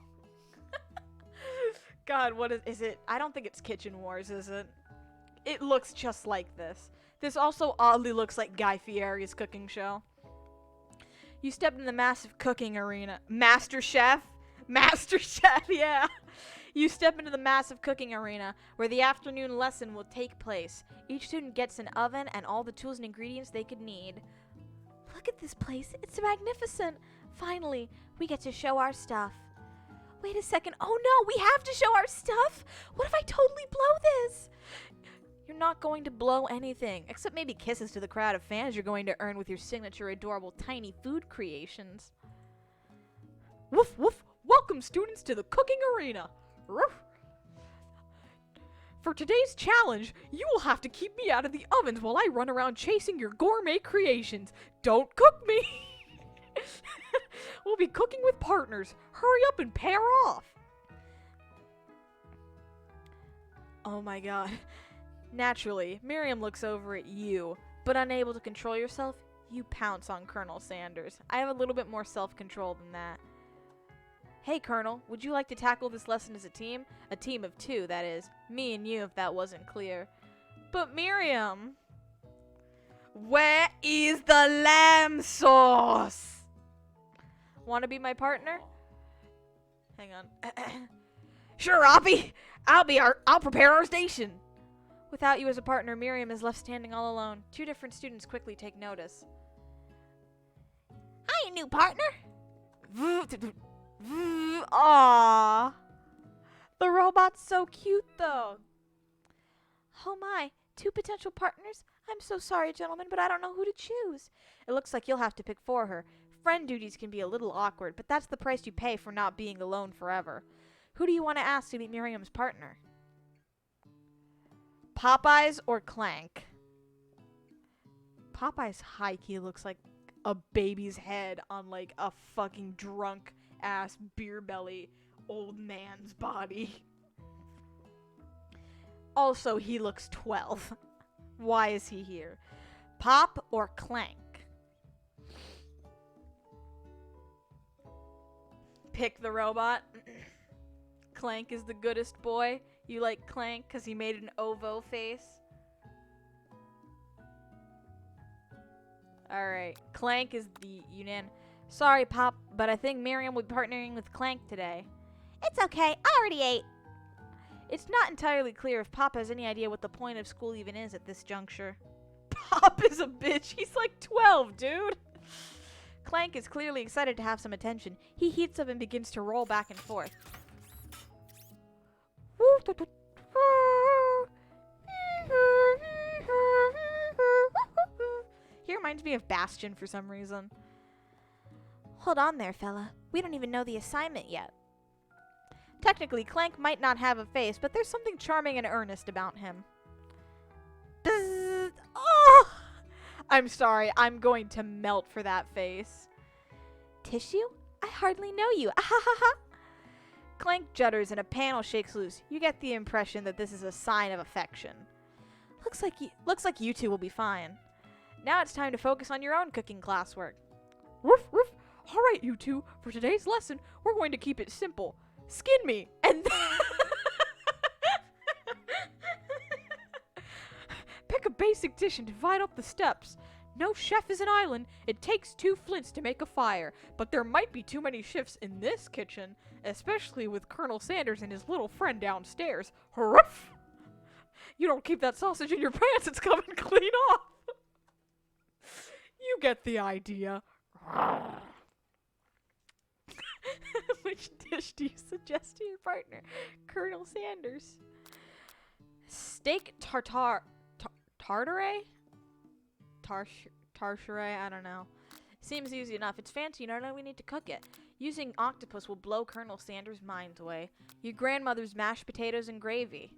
God, what is it? I don't think it's Kitchen Wars, is it? It looks just like this. This also oddly looks like Guy Fieri's cooking show. You step into the massive cooking arena. Master Chef? Master Chef, yeah. You step into the massive cooking arena where the afternoon lesson will take place. Each student gets an oven and all the tools and ingredients they could need. Look at this place. It's magnificent. Finally, we get to show our stuff. Wait a second. Oh no, we have to show our stuff? What if I totally blow this? You're not going to blow anything, except maybe kisses to the crowd of fans you're going to earn with your signature adorable tiny food creations. Woof woof! Welcome students to the cooking arena! Roof! For today's challenge, you will have to keep me out of the ovens while I run around chasing your gourmet creations. Don't cook me! We'll be cooking with partners. Hurry up and pair off. Oh my god. Naturally, Miriam looks over at you, but unable to control yourself, you pounce on Colonel Sanders. I have a little bit more self-control than that. Hey, Colonel, would you like to tackle this lesson as a team? A team of 2, that is. Me and you, if that wasn't clear. But Miriam... Where is the lamb sauce? Want to be my partner? Hang on. Sure, I'll prepare our station. Without you as a partner, Miriam is left standing all alone. 2 different students quickly take notice. Hi, new partner. Aww. The robot's so cute, though. Oh my, 2 potential partners? I'm so sorry, gentlemen, but I don't know who to choose. It looks like you'll have to pick for her. Friend duties can be a little awkward, but that's the price you pay for not being alone forever. Who do you want to ask to be Miriam's partner? Popeyes or Clank? Popeyes high-key looks like a baby's head on like a fucking drunk ass beer belly old man's body. Also, he looks 12. Why is he here? Pop or Clank? Pick the robot. Clank is the goodest boy. You like Clank because he made an ovo face? Alright. Clank is the Sorry, Pop, but I think Miriam will be partnering with Clank today. It's okay, I already ate. It's not entirely clear if Pop has any idea what the point of school even is at this juncture. Pop is a bitch. He's like 12, dude. Clank is clearly excited to have some attention. He heats up and begins to roll back and forth. He reminds me of Bastion for some reason. Hold on there, fella. We don't even know the assignment yet. Technically, Clank might not have a face, but there's something charming and earnest about him. Bzzz. Oh! I'm sorry, I'm going to melt for that face. Tissue? I hardly know you. Ahahaha. Clank judders and a panel shakes loose. You get the impression that this is a sign of affection. Looks like you 2 will be fine. Now it's time to focus on your own cooking classwork. Woof, woof. All right, you 2. For today's lesson, we're going to keep it simple. Skin me, and pick a basic dish and divide up the steps. No chef is an island. It takes 2 flints to make a fire, but there might be too many chefs in this kitchen, especially with Colonel Sanders and his little friend downstairs. Hurruff! You don't keep that sausage in your pants, it's coming clean off. You get the idea. Which dish do you suggest to your partner, Colonel Sanders? Steak tartare? Tartare? I don't know. Seems easy enough. It's fancy, you don't know we need to cook it. Using octopus will blow Colonel Sanders' mind away. Your grandmother's mashed potatoes and gravy.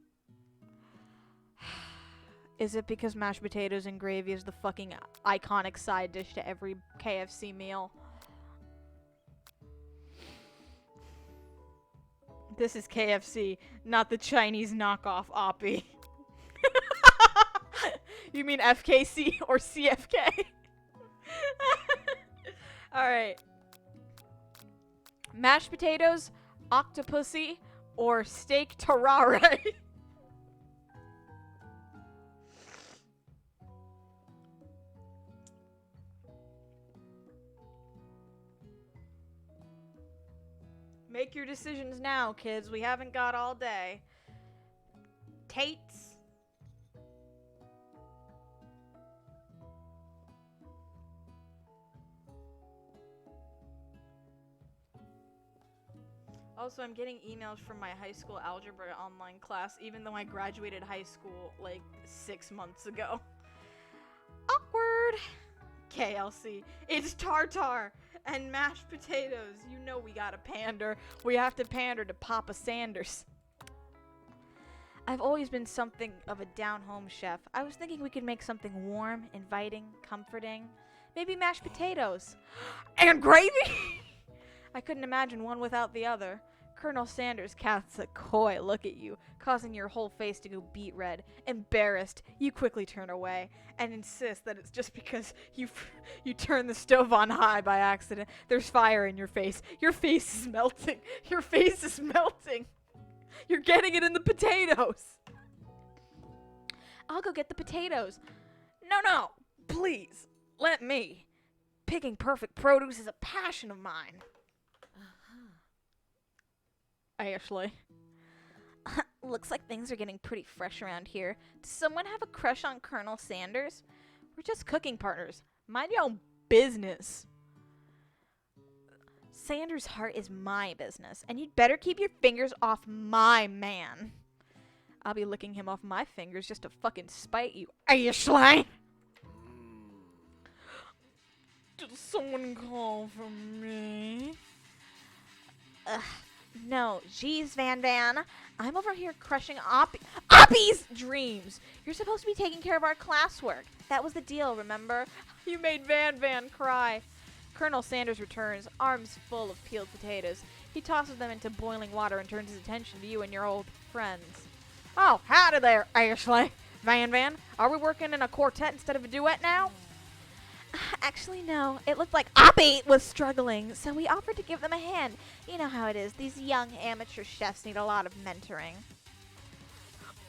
Is it because mashed potatoes and gravy is the fucking iconic side dish to every KFC meal? This is KFC, not the Chinese knockoff Oppie. You mean FKC or CFK? Alright. Mashed potatoes, octopussy, or steak tarare? Make your decisions now, kids. We haven't got all day. Tates. Also, I'm getting emails from my high school algebra online class, even though I graduated high school like 6 months ago. Awkward. KLC. It's tartar and mashed potatoes. You know we gotta pander. We have to pander to Papa Sanders. I've always been something of a down-home chef. I was thinking we could make something warm, inviting, comforting. Maybe mashed potatoes. And gravy? I couldn't imagine one without the other. Colonel Sanders casts a coy look at you, causing your whole face to go beet red. Embarrassed, you quickly turn away and insist that it's just because you turned the stove on high by accident. There's fire in your face. Your face is melting. Your face is melting. You're getting it in the potatoes. I'll go get the potatoes. No, please, let me. Picking perfect produce is a passion of mine. Ashley. Looks like things are getting pretty fresh around here. Does someone have a crush on Colonel Sanders? We're just cooking partners. Mind your own business. Sanders' heart is my business, and you'd better keep your fingers off my man. I'll be licking him off my fingers just to fucking spite you, Ashley. Did someone call for me? No, geez, Van. I'm over here crushing Oppie's dreams. You're supposed to be taking care of our classwork. That was the deal, remember? You made Van cry. Colonel Sanders returns, arms full of peeled potatoes. He tosses them into boiling water and turns his attention to you and your old friends. Oh, howdy there, Ashley. Van, are we working in a quartet instead of a duet now? Actually, no. It looked like Oppie was struggling, so we offered to give them a hand. You know how it is. These young amateur chefs need a lot of mentoring.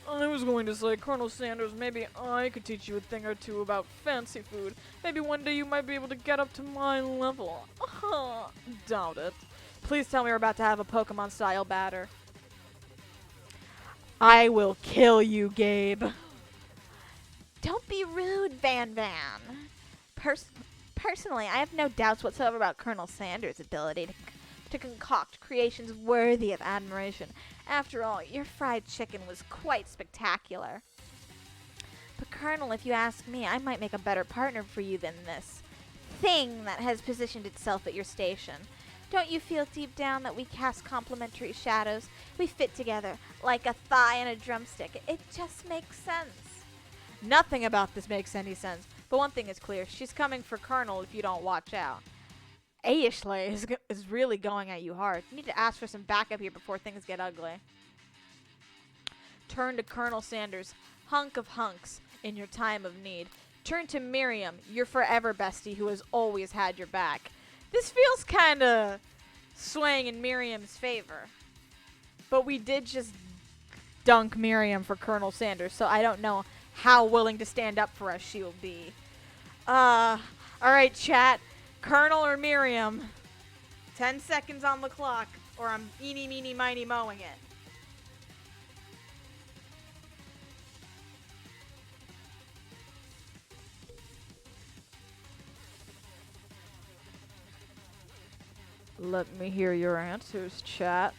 I was going to say, Colonel Sanders, maybe I could teach you a thing or two about fancy food. Maybe one day you might be able to get up to my level. Doubt it. Please tell me we're about to have a Pokemon-style batter. I will kill you, Gabe. Don't be rude, Van. Personally, I have no doubts whatsoever about Colonel Sanders' ability to concoct creations worthy of admiration. After all, your fried chicken was quite spectacular. But Colonel, if you ask me, I might make a better partner for you than this thing that has positioned itself at your station. Don't you feel deep down that we cast complementary shadows? We fit together like a thigh and a drumstick. It just makes sense. Nothing about this makes any sense. But one thing is clear. She's coming for Colonel if you don't watch out. Ashley is really going at you hard. You need to ask for some backup here before things get ugly. Turn to Colonel Sanders, hunk of hunks, in your time of need. Turn to Miriam, your forever bestie who has always had your back. This feels kind of swaying in Miriam's favor. But we did just dunk Miriam for Colonel Sanders, so I don't know how willing to stand up for us she will be. Alright, chat. Colonel or Miriam? 10 seconds on the clock, or I'm eeny, meeny, miny, mowing it. Let me hear your answers, chat.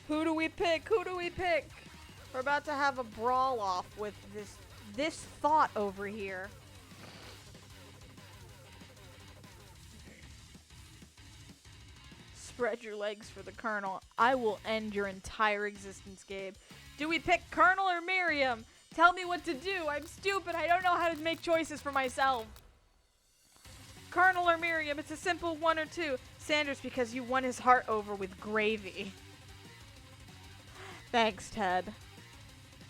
Who do we pick? We're about to have a brawl off with this thought over here. Spread your legs for the Colonel. I will end your entire existence, Gabe. Do we pick Colonel or Miriam? Tell me what to do. I'm stupid. I don't know how to make choices for myself. Colonel or Miriam, it's a simple 1 or 2. Sanders, because you won his heart over with gravy. Thanks, Ted.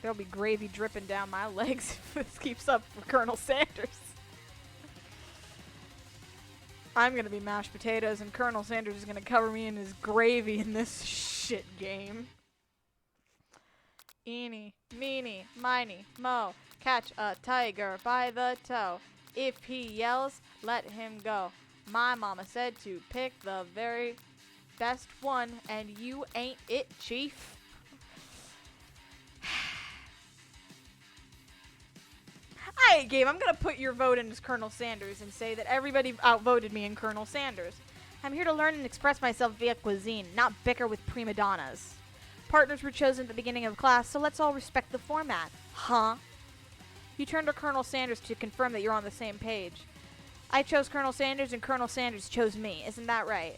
There'll be gravy dripping down my legs if this keeps up for Colonel Sanders. I'm gonna be mashed potatoes, and Colonel Sanders is gonna cover me in his gravy in this shit game. Eeny, meeny, miny, mo. Catch a tiger by the toe. If he yells, let him go. My mama said to pick the very best one, and you ain't it, chief. Alright, Gabe, I'm gonna put your vote in as Colonel Sanders and say that everybody outvoted me in Colonel Sanders. I'm here to learn and express myself via cuisine, not bicker with prima donnas. Partners were chosen at the beginning of class, so let's all respect the format. Huh? You turn to Colonel Sanders to confirm that you're on the same page. I chose Colonel Sanders and Colonel Sanders chose me. Isn't that right?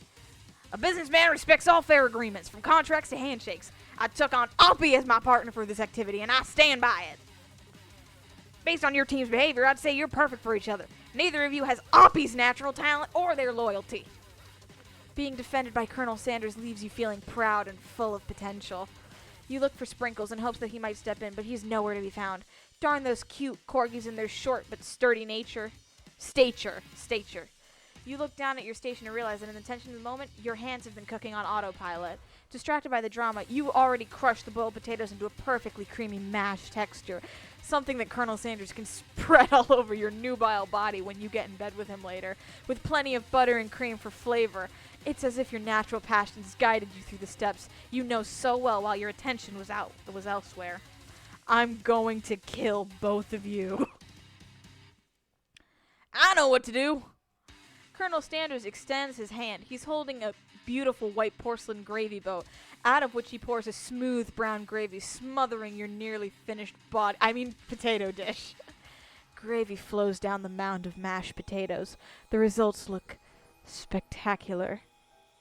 A businessman respects all fair agreements, from contracts to handshakes. I took on Oppie as my partner for this activity, and I stand by it. Based on your team's behavior, I'd say you're perfect for each other. Neither of you has Oppie's natural talent or their loyalty. Being defended by Colonel Sanders leaves you feeling proud and full of potential. You look for Sprinkles in hopes that he might step in, but he's nowhere to be found. Darn those cute corgis in their short but sturdy stature. You look down at your station and realize that in the tension of the moment, your hands have been cooking on autopilot. Distracted by the drama, you already crushed the boiled potatoes into a perfectly creamy mash texture, something that Colonel Sanders can spread all over your nubile body when you get in bed with him later, with plenty of butter and cream for flavor. It's as if your natural passions guided you through the steps you know so well while your attention was elsewhere. I'm going to kill both of you. I know what to do. Colonel Sanders extends his hand. He's holding a beautiful white porcelain gravy boat, out of which he pours a smooth brown gravy, smothering your nearly finished potato dish. Gravy flows down the mound of mashed potatoes. The results look spectacular.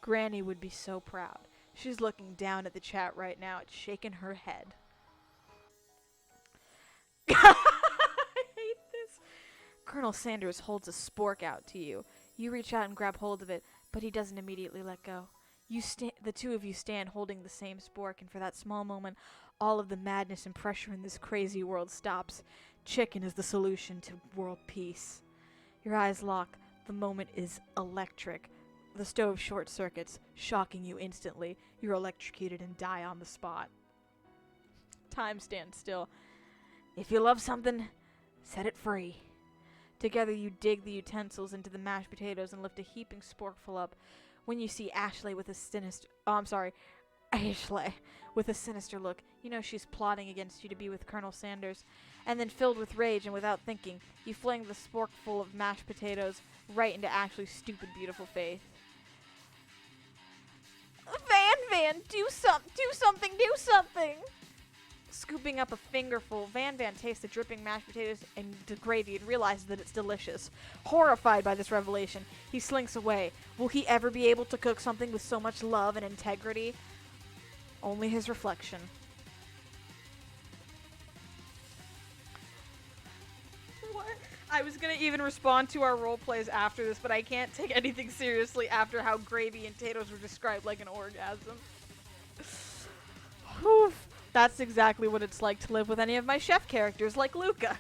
Granny would be so proud. She's looking down at the chat right now and shaking her head. I hate this. Colonel Sanders holds a spork out to you. You reach out and grab hold of it, but he doesn't immediately let go. The two of you stand holding the same spork, and for that small moment, all of the madness and pressure in this crazy world stops. Chicken is the solution to world peace. Your eyes lock. The moment is electric. The stove short circuits, shocking you instantly. You're electrocuted and die on the spot. Time stands still. If you love something, set it free. Together you dig the utensils into the mashed potatoes and lift a heaping sporkful up. When you see Ashley with a sinister look, you know she's plotting against you to be with Colonel Sanders. And then filled with rage and without thinking, you fling the sporkful of mashed potatoes right into Ashley's stupid, beautiful face. Van, do something! Scooping up a fingerful, Van tastes the dripping mashed potatoes and the gravy and realizes that it's delicious. Horrified by this revelation, he slinks away. Will he ever be able to cook something with so much love and integrity? Only his reflection. What? I was gonna even respond to our role plays after this, but I can't take anything seriously after how gravy and potatoes were described like an orgasm. Oof. That's exactly what it's like to live with any of my chef characters, like Luca.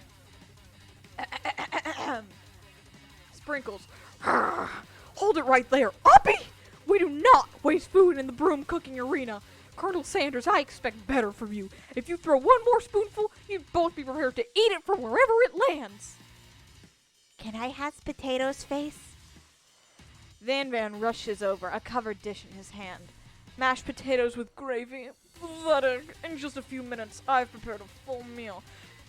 Sprinkles. Hold it right there. Oppie! We do not waste food in the broom cooking arena. Colonel Sanders, I expect better from you. If you throw one more spoonful, you'd both be prepared to eat it from wherever it lands. Can I have potatoes, face? Van rushes over, a covered dish in his hand. Mashed potatoes with gravy. Pathetic. In just a few minutes, I've prepared a full meal.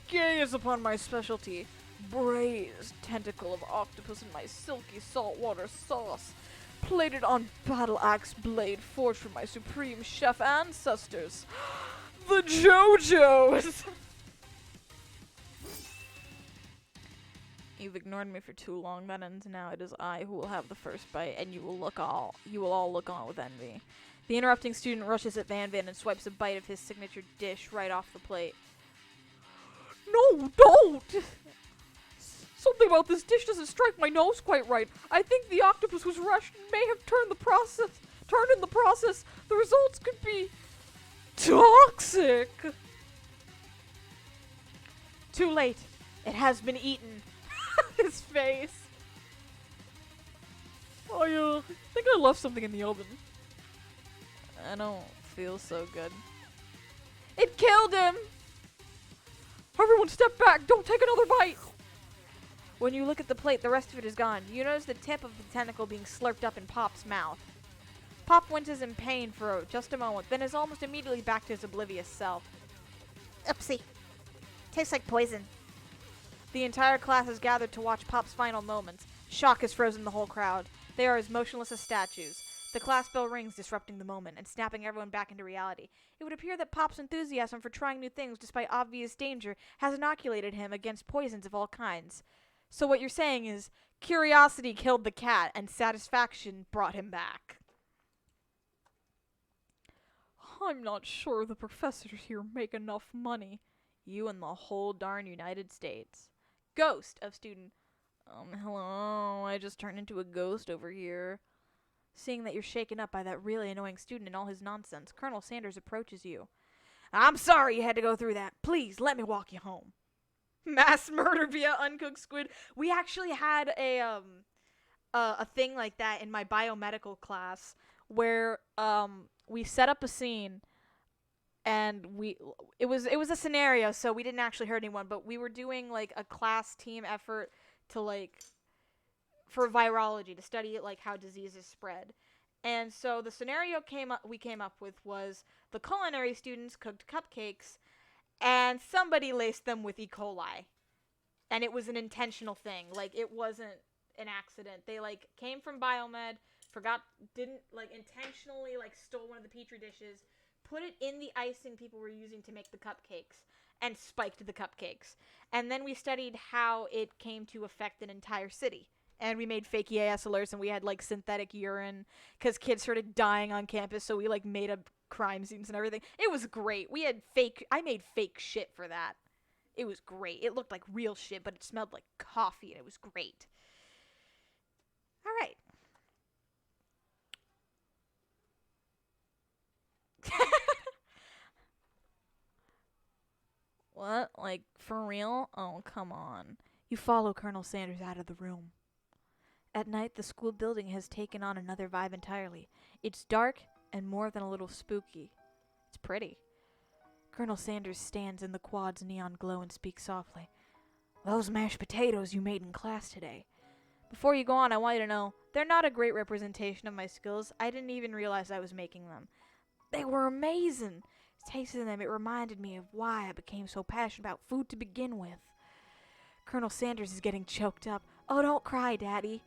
Gaze upon my specialty. Braised tentacle of octopus in my silky saltwater sauce. Plated on battle axe blade forged from my supreme chef ancestors. The JoJo's! You've ignored me for too long, that ends now. It is I who will have the first bite, and you will all look on with envy. The interrupting student rushes at Van and swipes a bite of his signature dish right off the plate. No, don't! Something about this dish doesn't strike my nose quite right. I think the octopus was rushed and may have turned in the process. The results could be toxic. Too late. It has been eaten. His face. I think I left something in the oven. I don't feel so good. It killed him! Everyone step back! Don't take another bite! When you look at the plate, the rest of it is gone. You notice the tip of the tentacle being slurped up in Pop's mouth. Pop winces in pain for just a moment, then is almost immediately back to his oblivious self. Oopsie. Tastes like poison. The entire class is gathered to watch Pop's final moments. Shock has frozen the whole crowd. They are as motionless as statues. The class bell rings, disrupting the moment and snapping everyone back into reality. It would appear that Pop's enthusiasm for trying new things despite obvious danger has inoculated him against poisons of all kinds. So what you're saying is, curiosity killed the cat and satisfaction brought him back. I'm not sure the professors here make enough money. You and the whole darn United States. Ghost of student. Hello, I just turned into a ghost over here. Seeing that you're shaken up by that really annoying student and all his nonsense, Colonel Sanders approaches you. I'm sorry you had to go through that. Please, let me walk you home. Mass murder via uncooked squid. We actually had a thing like that in my biomedical class where we set up a scene and it was a scenario, so we didn't actually hurt anyone, but we were doing like a class team effort to like for virology to study like how diseases spread. And so the scenario we came up with was the culinary students cooked cupcakes and somebody laced them with E. coli. And it was an intentional thing. Like, it wasn't an accident. They like came from biomed, didn't like intentionally like stole one of the petri dishes, put it in the icing people were using to make the cupcakes, and spiked the cupcakes. And then we studied how it came to affect an entire city. And we made fake EAS alerts, and we had like synthetic urine because kids started dying on campus, so we like made up crime scenes and everything. It was great. I made fake shit for that. It was great. It looked like real shit, but it smelled like coffee, and it was great. All right. What? Like, for real? Oh, come on. You follow Colonel Sanders out of the room. At night, the school building has taken on another vibe entirely. It's dark and more than a little spooky. It's pretty. Colonel Sanders stands in the quad's neon glow and speaks softly. Those mashed potatoes you made in class today. Before you go on, I want you to know, they're not a great representation of my skills. I didn't even realize I was making them. They were amazing. Tasting them, it reminded me of why I became so passionate about food to begin with. Colonel Sanders is getting choked up. Oh, don't cry, Daddy.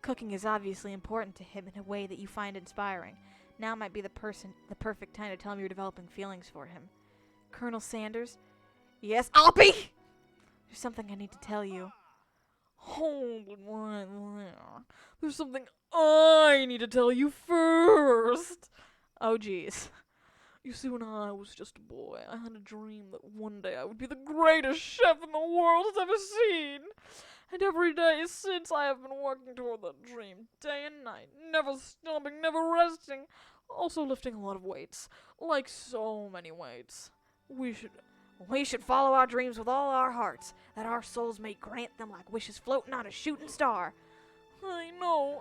Cooking is obviously important to him in a way that you find inspiring. Now might be the perfect time to tell him you're developing feelings for him. Colonel Sanders? Yes, Oppie! There's something I need to tell you. Hold right there. There's something I need to tell you first. Oh, jeez. You see, when I was just a boy, I had a dream that one day I would be the greatest chef in the world has ever seen. And every day since, I have been working toward that dream, day and night, never stopping, never resting, also lifting a lot of weights, like so many weights. We should follow our dreams with all our hearts, that our souls may grant them like wishes floating on a shooting star. I know,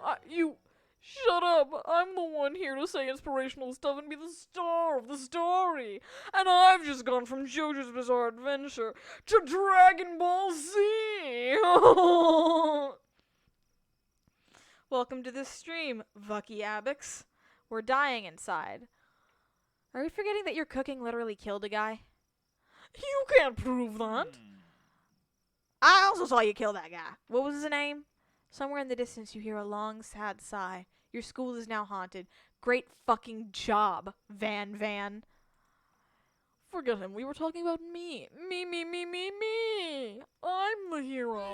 shut up! I'm the one here to say inspirational stuff and be the star of the story. And I've just gone from JoJo's Bizarre Adventure to Dragon Ball Z! Welcome to this stream, Vucky Abix. We're dying inside. Are we forgetting that your cooking literally killed a guy? You can't prove that. I also saw you kill that guy. What was his name? Somewhere in the distance you hear a long, sad sigh. Your school is now haunted. Great fucking job, Van. Forget him. We were talking about me. Me. I'm the hero.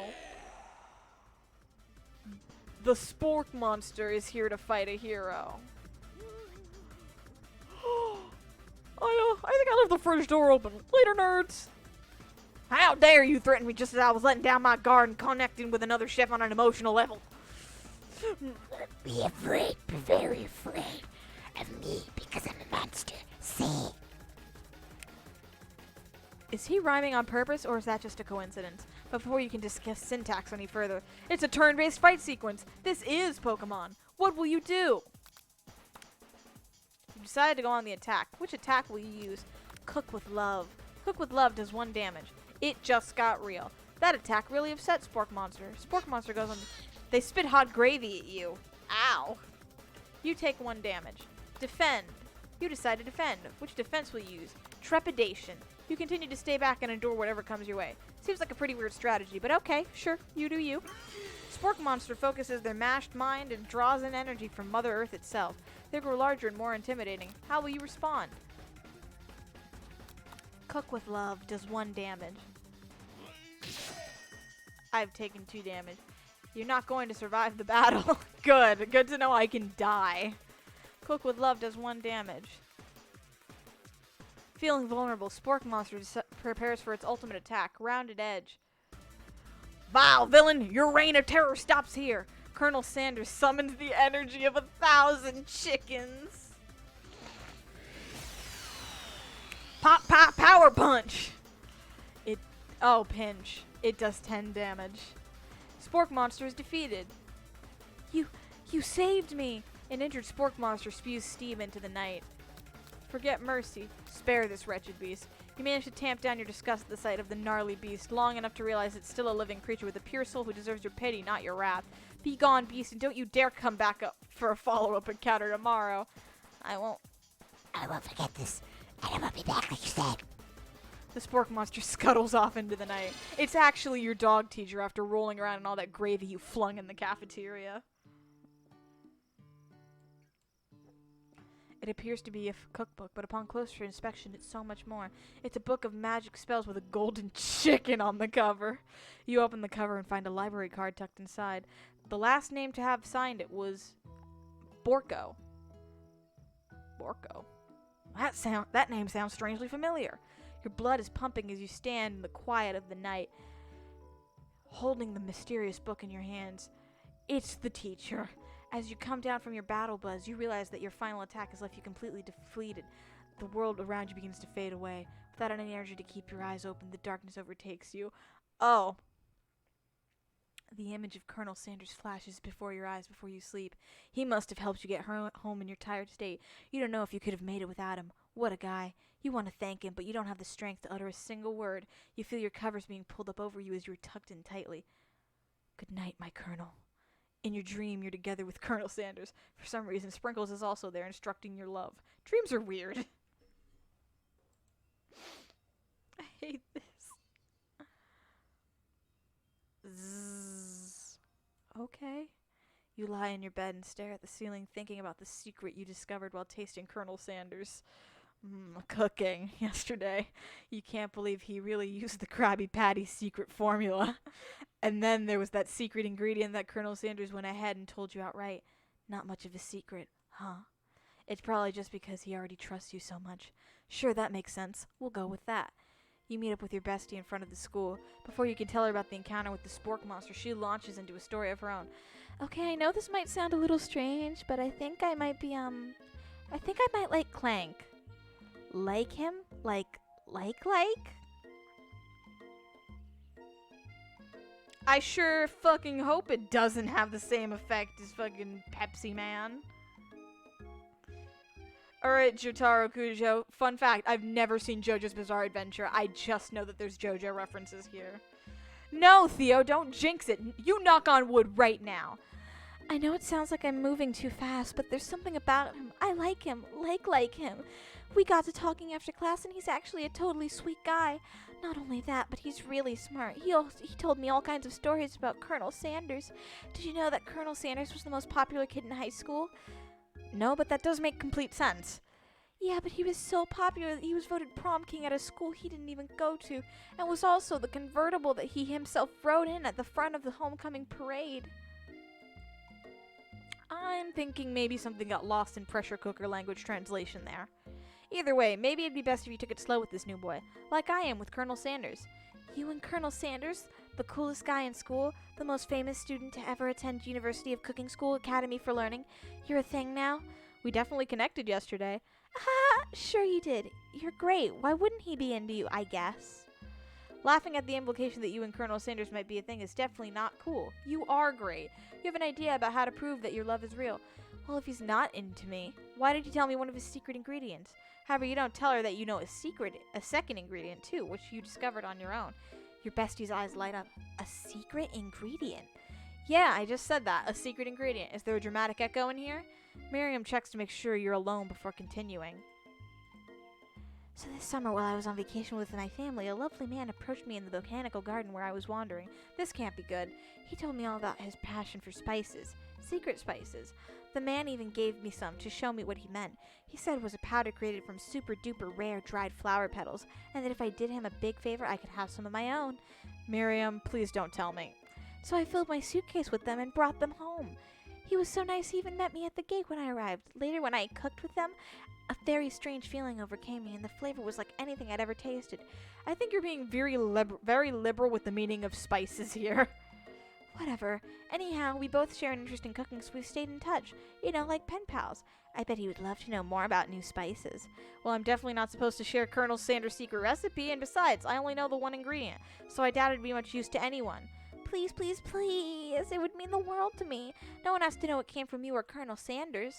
The spork monster is here to fight a hero. I think I left the fridge door open. Later, nerds. How dare you threaten me just as I was letting down my guard and connecting with another chef on an emotional level. Be afraid, be very afraid of me because I'm a monster. See? Is he rhyming on purpose, or is that just a coincidence? Before you can discuss syntax any further, it's a turn-based fight sequence. This is Pokemon. What will you do? You decided to go on the attack. Which attack will you use? Cook with Love. Cook with Love does 1 damage. It just got real. That attack really upset Spork Monster. Spork Monster goes on... They spit hot gravy at you. Ow. You take 1 damage. Defend. You decide to defend. Which defense will you use? Trepidation. You continue to stay back and endure whatever comes your way. Seems like a pretty weird strategy, but okay, sure, you do you. Spork Monster focuses their mashed mind and draws in energy from Mother Earth itself. They grow larger and more intimidating. How will you respond? Cook with Love does 1 damage. I've taken 2 damage. You're not going to survive the battle. Good to know I can die. Cook with Love does 1 damage. Feeling vulnerable, Spork Monster prepares for its ultimate attack. Rounded edge. Vile villain, your reign of terror stops here. Colonel Sanders summons the energy of 1,000 chickens. Pop, pop, power punch. Oh, pinch. It does 10 damage. Spork Monster is defeated. You saved me. An injured Spork Monster spews steam into the night. Forget mercy. Spare this wretched beast. You manage to tamp down your disgust at the sight of the gnarly beast, long enough to realize it's still a living creature with a pure soul who deserves your pity, not your wrath. Be gone, beast, and don't you dare come back up for a follow-up encounter tomorrow. I won't forget this, and I won't be back like you said. The Spork Monster scuttles off into the night. It's actually your dog teacher after rolling around in all that gravy you flung in the cafeteria. It appears to be a cookbook, but upon closer inspection, it's so much more. It's a book of magic spells with a golden chicken on the cover. You open the cover and find a library card tucked inside. The last name to have signed it was Borko. Borko. That name sounds strangely familiar. Your blood is pumping as you stand in the quiet of the night, holding the mysterious book in your hands. It's the teacher. As you come down from your battle buzz, you realize that your final attack has left you completely defeated. The world around you begins to fade away. Without any energy to keep your eyes open, the darkness overtakes you. Oh. The image of Colonel Sanders flashes before your eyes before you sleep. He must have helped you get home in your tired state. You don't know if you could have made it without him. What a guy. You want to thank him, but you don't have the strength to utter a single word. You feel your covers being pulled up over you as you're tucked in tightly. Good night, my Colonel. In your dream, you're together with Colonel Sanders. For some reason, Sprinkles is also there, instructing your love. Dreams are weird. I hate this. Zzz. Okay. You lie in your bed and stare at the ceiling, thinking about the secret you discovered while tasting Colonel Sanders' cooking yesterday. You can't believe he really used the Krabby Patty secret formula. And then there was that secret ingredient that Colonel Sanders went ahead and told you outright. Not much of a secret, huh? It's probably just because he already trusts you so much. Sure, that makes sense. We'll go with that. You meet up with your bestie in front of the school. Before you can tell her about the encounter with the Spork Monster, she launches into a story of her own. Okay, I know this might sound a little strange, but I think I might like Clank. Like him? Like? I sure fucking hope it doesn't have the same effect as fucking Pepsi Man. Alright, Jotaro Kujo. Fun fact, I've never seen JoJo's Bizarre Adventure. I just know that there's JoJo references here. No, Theo, don't jinx it. You knock on wood right now. I know it sounds like I'm moving too fast, but there's something about him. I like him. Like him. We got to talking after class, and he's actually a totally sweet guy. Not only that, but he's really smart. He told me all kinds of stories about Colonel Sanders. Did you know that Colonel Sanders was the most popular kid in high school? No, but that does make complete sense. Yeah, but he was so popular that he was voted prom king at a school he didn't even go to, and was also the convertible that he himself rode in at the front of the homecoming parade. I'm thinking maybe something got lost in pressure cooker language translation there. Either way, maybe it'd be best if you took it slow with this new boy, like I am with Colonel Sanders. You and Colonel Sanders, the coolest guy in school, the most famous student to ever attend University of Cooking School Academy for Learning, you're a thing now? We definitely connected yesterday. Ah, sure you did. You're great. Why wouldn't he be into you, I guess? Laughing at the implication that you and Colonel Sanders might be a thing is definitely not cool. You are great. You have an idea about how to prove that your love is real. Well, if he's not into me, why did he tell me one of his secret ingredients? However, you don't tell her that you know a second ingredient too, which you discovered on your own. Your bestie's eyes light up. A secret ingredient? Yeah, I just said that. A secret ingredient. Is there a dramatic echo in here? Miriam checks to make sure you're alone before continuing. So this summer, while I was on vacation with my family, a lovely man approached me in the botanical garden where I was wandering. This can't be good. He told me all about his passion for spices. Secret spices. The man even gave me some to show me what he meant. He said it was a powder created from super duper rare dried flower petals, and that if I did him a big favor, I could have some of my own. Miriam, please don't tell me. So I filled my suitcase with them and brought them home. He was so nice he even met me at the gate when I arrived. Later, when I cooked with them, a very strange feeling overcame me, and the flavor was like anything I'd ever tasted. I think you're being very liberal with the meaning of spices here. Whatever. Anyhow, we both share an interest in cooking, so we stayed in touch. You know, like pen pals. I bet he would love to know more about new spices. Well, I'm definitely not supposed to share Colonel Sanders' secret recipe, and besides, I only know the one ingredient, so I doubt it'd be much use to anyone. Please, please, please. It would mean the world to me. No one has to know it came from you or Colonel Sanders.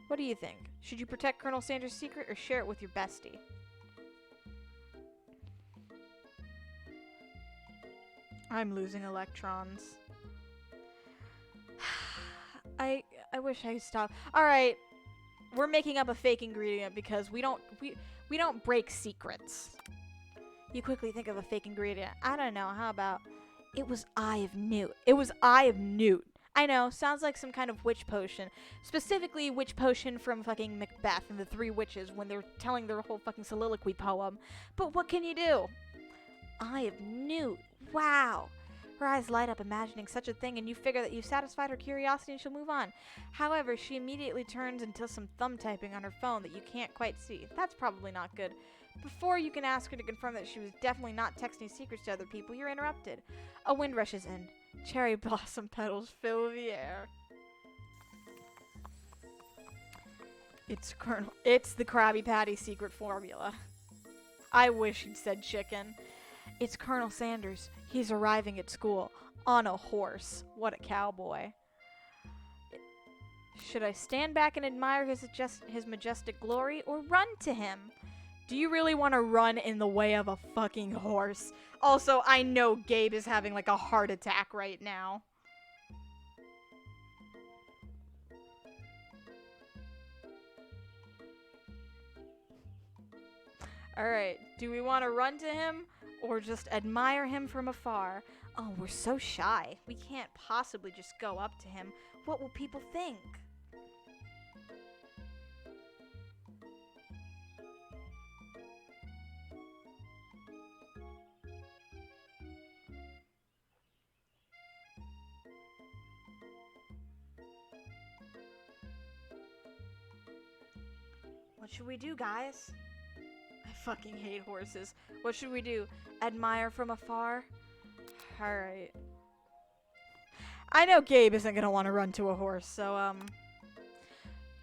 What do you think? Should you protect Colonel Sanders' secret or share it with your bestie? I'm losing electrons. I wish I stopped. All right, we're making up a fake ingredient because we don't break secrets. You quickly think of a fake ingredient. I don't know. How about it was Eye of Newt? It was Eye of Newt. I know, sounds like some kind of witch potion. Specifically, witch potion from fucking Macbeth and the Three Witches when they're telling their whole fucking soliloquy poem. But what can you do? Eye of Newt. Wow. Her eyes light up imagining such a thing, and you figure that you've satisfied her curiosity and she'll move on. However, she immediately turns into some thumb typing on her phone that you can't quite see. That's probably not good. Before you can ask her to confirm that she was definitely not texting secrets to other people, you're interrupted. A wind rushes in. Cherry blossom petals fill the air. It's the Krabby Patty secret formula. I wish he'd said chicken. It's Colonel Sanders. He's arriving at school on a horse. What a cowboy. Should I stand back and admire his majestic glory or run to him? Do you really want to run in the way of a fucking horse? Also, I know Gabe is having like a heart attack right now. Alright, do we want to run to him or just admire him from afar? Oh, we're so shy. We can't possibly just go up to him. What will people think? What should we do, guys? I fucking hate horses. What should we do? Admire from afar? Alright. I know Gabe isn't gonna want to run to a horse, so,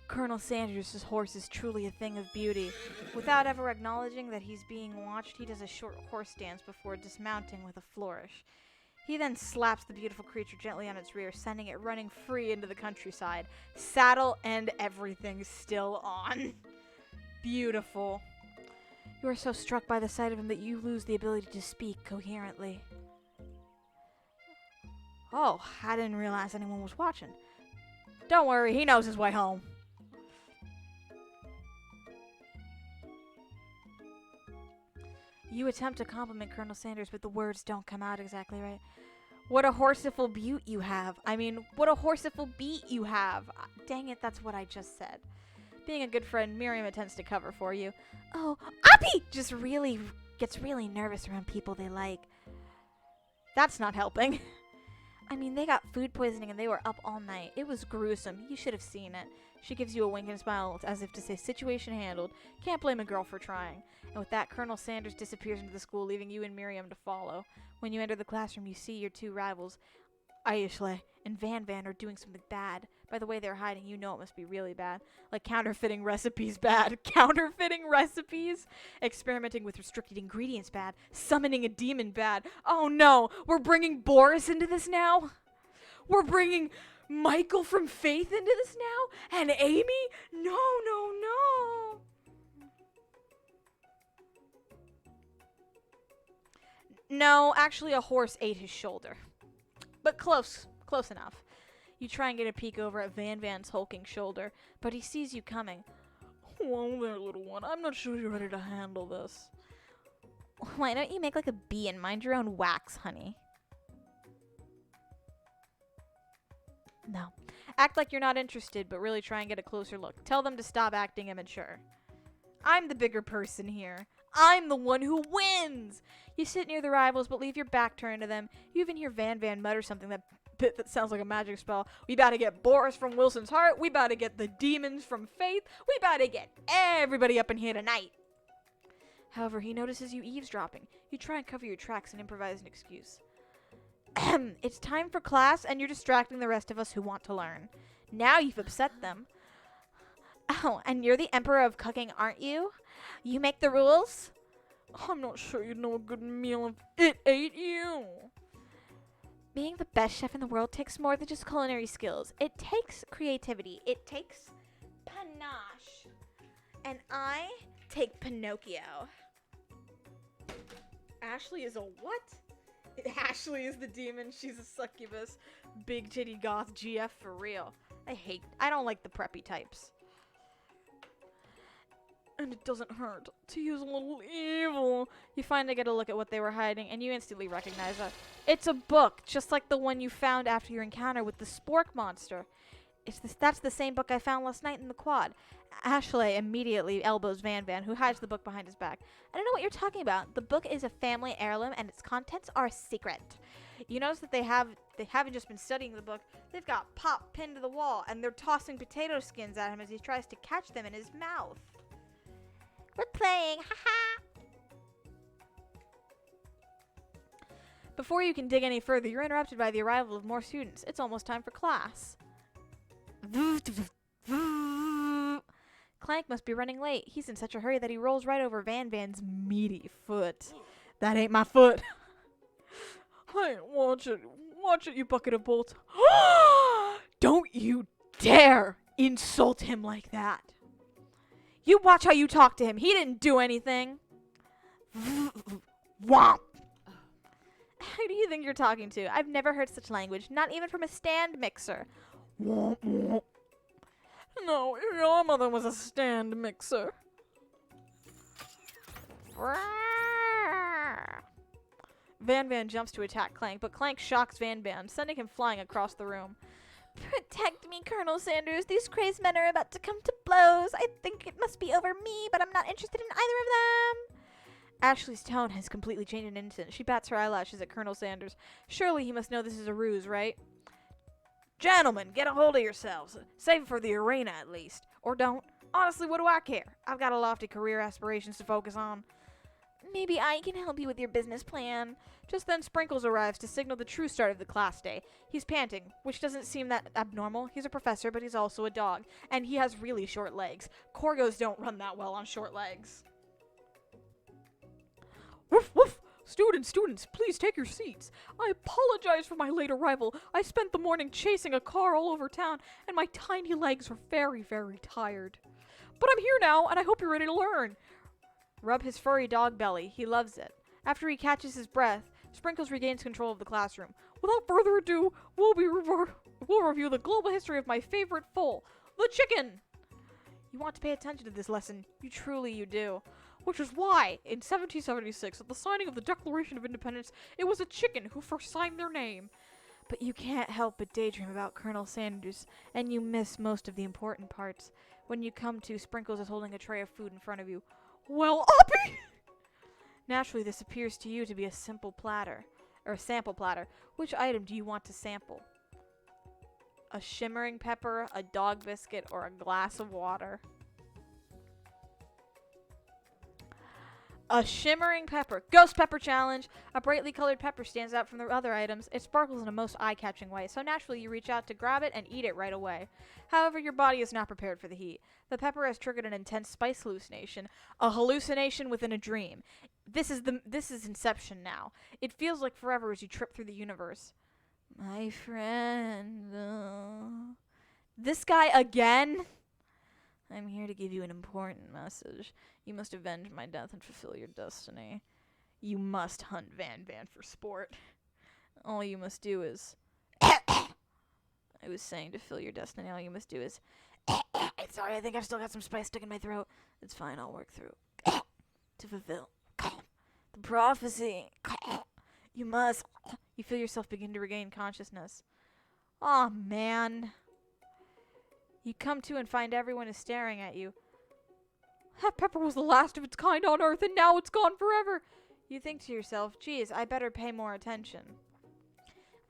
Colonel Sanders' horse is truly a thing of beauty. Without ever acknowledging that he's being watched, he does a short horse dance before dismounting with a flourish. He then slaps the beautiful creature gently on its rear, sending it running free into the countryside. Saddle and everything still on. Beautiful. You are so struck by the sight of him that you lose the ability to speak coherently. Oh, I didn't realize anyone was watching. Don't worry, he knows his way home. You attempt to compliment Colonel Sanders, but the words don't come out exactly right. What a horseful beaut you have. I mean, what a horseful beat you have. Dang it, that's what I just said. Being a good friend, Miriam attempts to cover for you. Oh, Uppy just gets really nervous around people they like. That's not helping. I mean, they got food poisoning and they were up all night. It was gruesome. You should have seen it. She gives you a wink and a smile as if to say, situation handled. Can't blame a girl for trying. And with that, Colonel Sanders disappears into the school, leaving you and Miriam to follow. When you enter the classroom, you see your two rivals, Aishle and Van Van, are doing something bad. By the way they're hiding, you know it must be really bad. Like counterfeiting recipes bad. Counterfeiting recipes? Experimenting with restricted ingredients bad. Summoning a demon bad. Oh no, we're bringing Boris into this now? We're bringing Michael from Faith into this now? And Amy? No, no, no. No, actually a horse ate his shoulder. But close enough. You try and get a peek over at Van Van's hulking shoulder, but he sees you coming. Whoa there, little one. I'm not sure you're ready to handle this. Why don't you make like a bee and mind your own wax, honey? No. Act like you're not interested, but really try and get a closer look. Tell them to stop acting immature. I'm the bigger person here. I'm the one who wins! You sit near the rivals, but leave your back turned to them. You even hear Van Van mutter something that bit that sounds like a magic spell. We about to get Boris from Wilson's Heart. We about to get the demons from Faith. We about to get everybody up in here tonight. However, he notices you eavesdropping. You try and cover your tracks and improvise an excuse. It's time for class, and you're distracting the rest of us who want to learn. Now you've upset them. Oh, and you're the emperor of cooking, aren't you? You make the rules? I'm not sure you'd know a good meal if it ate you. Being the best chef in the world takes more than just culinary skills. It takes creativity. It takes panache. And I take Pinocchio. Ashley is a what? Ashley is the demon. She's a succubus. Big titty goth GF for real. I don't like the preppy types. And it doesn't hurt to use a little evil. You finally get a look at what they were hiding, and you instantly recognize it. It's a book, just like the one you found after your encounter with the spork monster. That's the same book I found last night in the quad. Ashley immediately elbows Van Van, who hides the book behind his back. I don't know what you're talking about. The book is a family heirloom, and its contents are secret. You notice that they haven't just been studying the book. They've got Pop pinned to the wall, and they're tossing potato skins at him as he tries to catch them in his mouth. We're playing, haha. Before you can dig any further, you're interrupted by the arrival of more students. It's almost time for class. Clank must be running late. He's in such a hurry that he rolls right over Van Van's meaty foot. That ain't my foot. Hey, watch it. Watch it, you bucket of bolts. Don't you dare insult him like that. You watch how you talk to him. He didn't do anything. Womp. Who do you think you're talking to? I've never heard such language, not even from a stand mixer. Womp, womp. No, your mother was a stand mixer. Van Van jumps to attack Clank, but Clank shocks Van Van, sending him flying across the room. Protect me, Colonel Sanders. These crazed men are about to come to blows. I think it must be over me, but I'm not interested in either of them. Ashley's tone has completely changed in an instant. She bats her eyelashes at Colonel Sanders. Surely he must know this is a ruse, right? Gentlemen, get a hold of yourselves. Save it for the arena, at least. Or don't. Honestly, what do I care? I've got a lofty career aspirations to focus on. Maybe I can help you with your business plan. Just then Sprinkles arrives to signal the true start of the class day. He's panting, which doesn't seem that abnormal. He's a professor, but he's also a dog. And he has really short legs. Corgos don't run that well on short legs. Woof, woof! Students, please take your seats. I apologize for my late arrival. I spent the morning chasing a car all over town, and my tiny legs were very, very tired. But I'm here now, and I hope you're ready to learn. Rub his furry dog belly. He loves it. After he catches his breath, Sprinkles regains control of the classroom. Without further ado, we'll review the global history of my favorite foal, the chicken. You want to pay attention to this lesson. You do. Which is why, in 1776, at the signing of the Declaration of Independence, it was a chicken who first signed their name. But you can't help but daydream about Colonel Sanders, and you miss most of the important parts. When you come to, Sprinkles is holding a tray of food in front of you. Well, Uppy! Naturally, this appears to you to be a simple platter, or a sample platter. Which item do you want to sample? A shimmering pepper, a dog biscuit, or a glass of water? A shimmering pepper. Ghost pepper challenge. A brightly colored pepper stands out from the other items. It sparkles in a most eye-catching way, so naturally you reach out to grab it and eat it right away. However, your body is not prepared for the heat. The pepper has triggered an intense spice hallucination. A hallucination within a dream. This is Inception now. It feels like forever as you trip through the universe. My friend. This guy again? I'm here to give you an important message. You must avenge my death and fulfill your destiny. You must hunt Van Van for sport. All you must do is... I was saying to fill your destiny, all you must do is... Sorry, I think I've still got some spice stuck in my throat. It's fine, I'll work through. To fulfill the prophecy. You must... You feel yourself begin to regain consciousness. Aw, man. You come to and find everyone is staring at you. That pepper was the last of its kind on Earth, and now it's gone forever. You think to yourself, geez, I better pay more attention.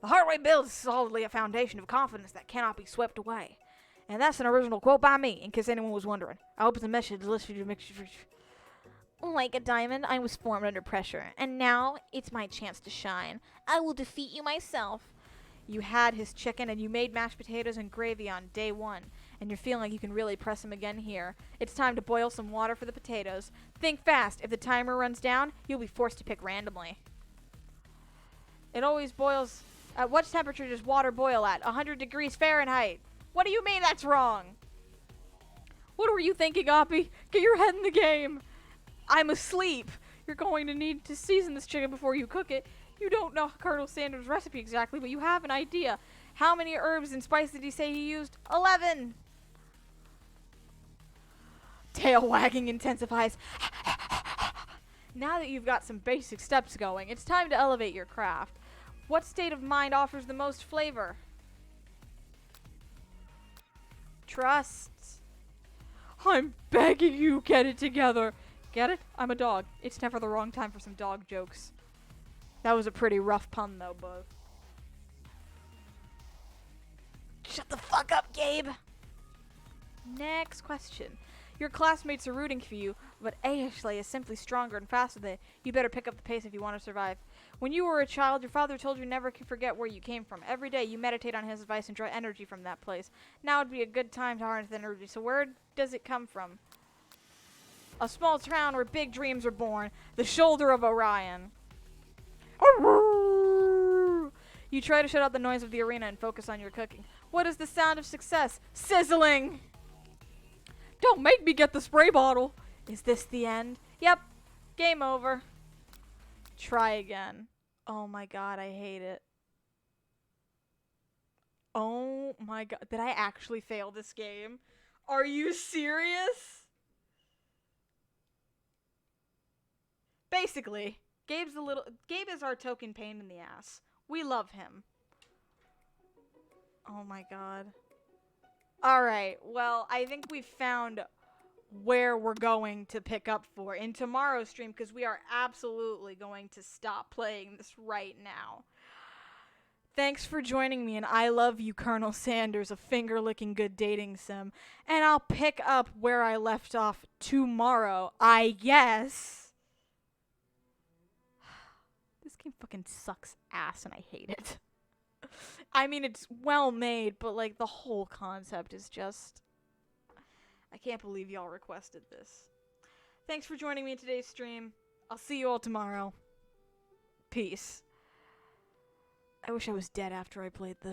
The hard way builds solidly a foundation of confidence that cannot be swept away. And that's an original quote by me, in case anyone was wondering. I hope it's a message to listen to make sure. Like a diamond, I was formed under pressure, and now it's my chance to shine. I will defeat you myself. You had his chicken, and you made mashed potatoes and gravy on day 1, and you're feeling like you can really press him again here. It's time to boil some water for the potatoes. Think fast. If the timer runs down, you'll be forced to pick randomly. It always boils. At what temperature does water boil at? 100 degrees Fahrenheit. What do you mean that's wrong? What were you thinking, Oppie? Get your head in the game. I'm asleep. You're going to need to season this chicken before you cook it. You don't know Colonel Sanders' recipe exactly, but you have an idea. How many herbs and spices did he say he used? 11. Tail wagging intensifies. Now that you've got some basic steps going, it's time to elevate your craft. What state of mind offers the most flavor? Trust. I'm begging you, get it together. Get it? I'm a dog. It's never the wrong time for some dog jokes. That was a pretty rough pun, though, Buzz. Shut the fuck up, Gabe. Next question. Your classmates are rooting for you, but Ashley is simply stronger and faster than you. You better pick up the pace if you want to survive. When you were a child, your father told you never to forget where you came from. Every day, you meditate on his advice and draw energy from that place. Now would be a good time to harness the energy. So where does it come from? A small town where big dreams are born. The shoulder of Orion. You try to shut out the noise of the arena and focus on your cooking. What is the sound of success? Sizzling! Don't make me get the spray bottle! Is this the end? Yep. Game over. Try again. Oh my god, I hate it. Oh my god. Did I actually fail this game? Are you serious? Basically, Gabe is our token pain in the ass. We love him. Oh my god. Alright, well, I think we've found where we're going to pick up for in tomorrow's stream, because we are absolutely going to stop playing this right now. Thanks for joining me, and I love you, Colonel Sanders, a finger-licking good dating sim. And I'll pick up where I left off tomorrow, I guess. This game fucking sucks ass, and I hate it. I mean, it's well made, but, like, the whole concept is just... I can't believe y'all requested this. Thanks for joining me in today's stream. I'll see you all tomorrow. Peace. I wish I was dead after I played this.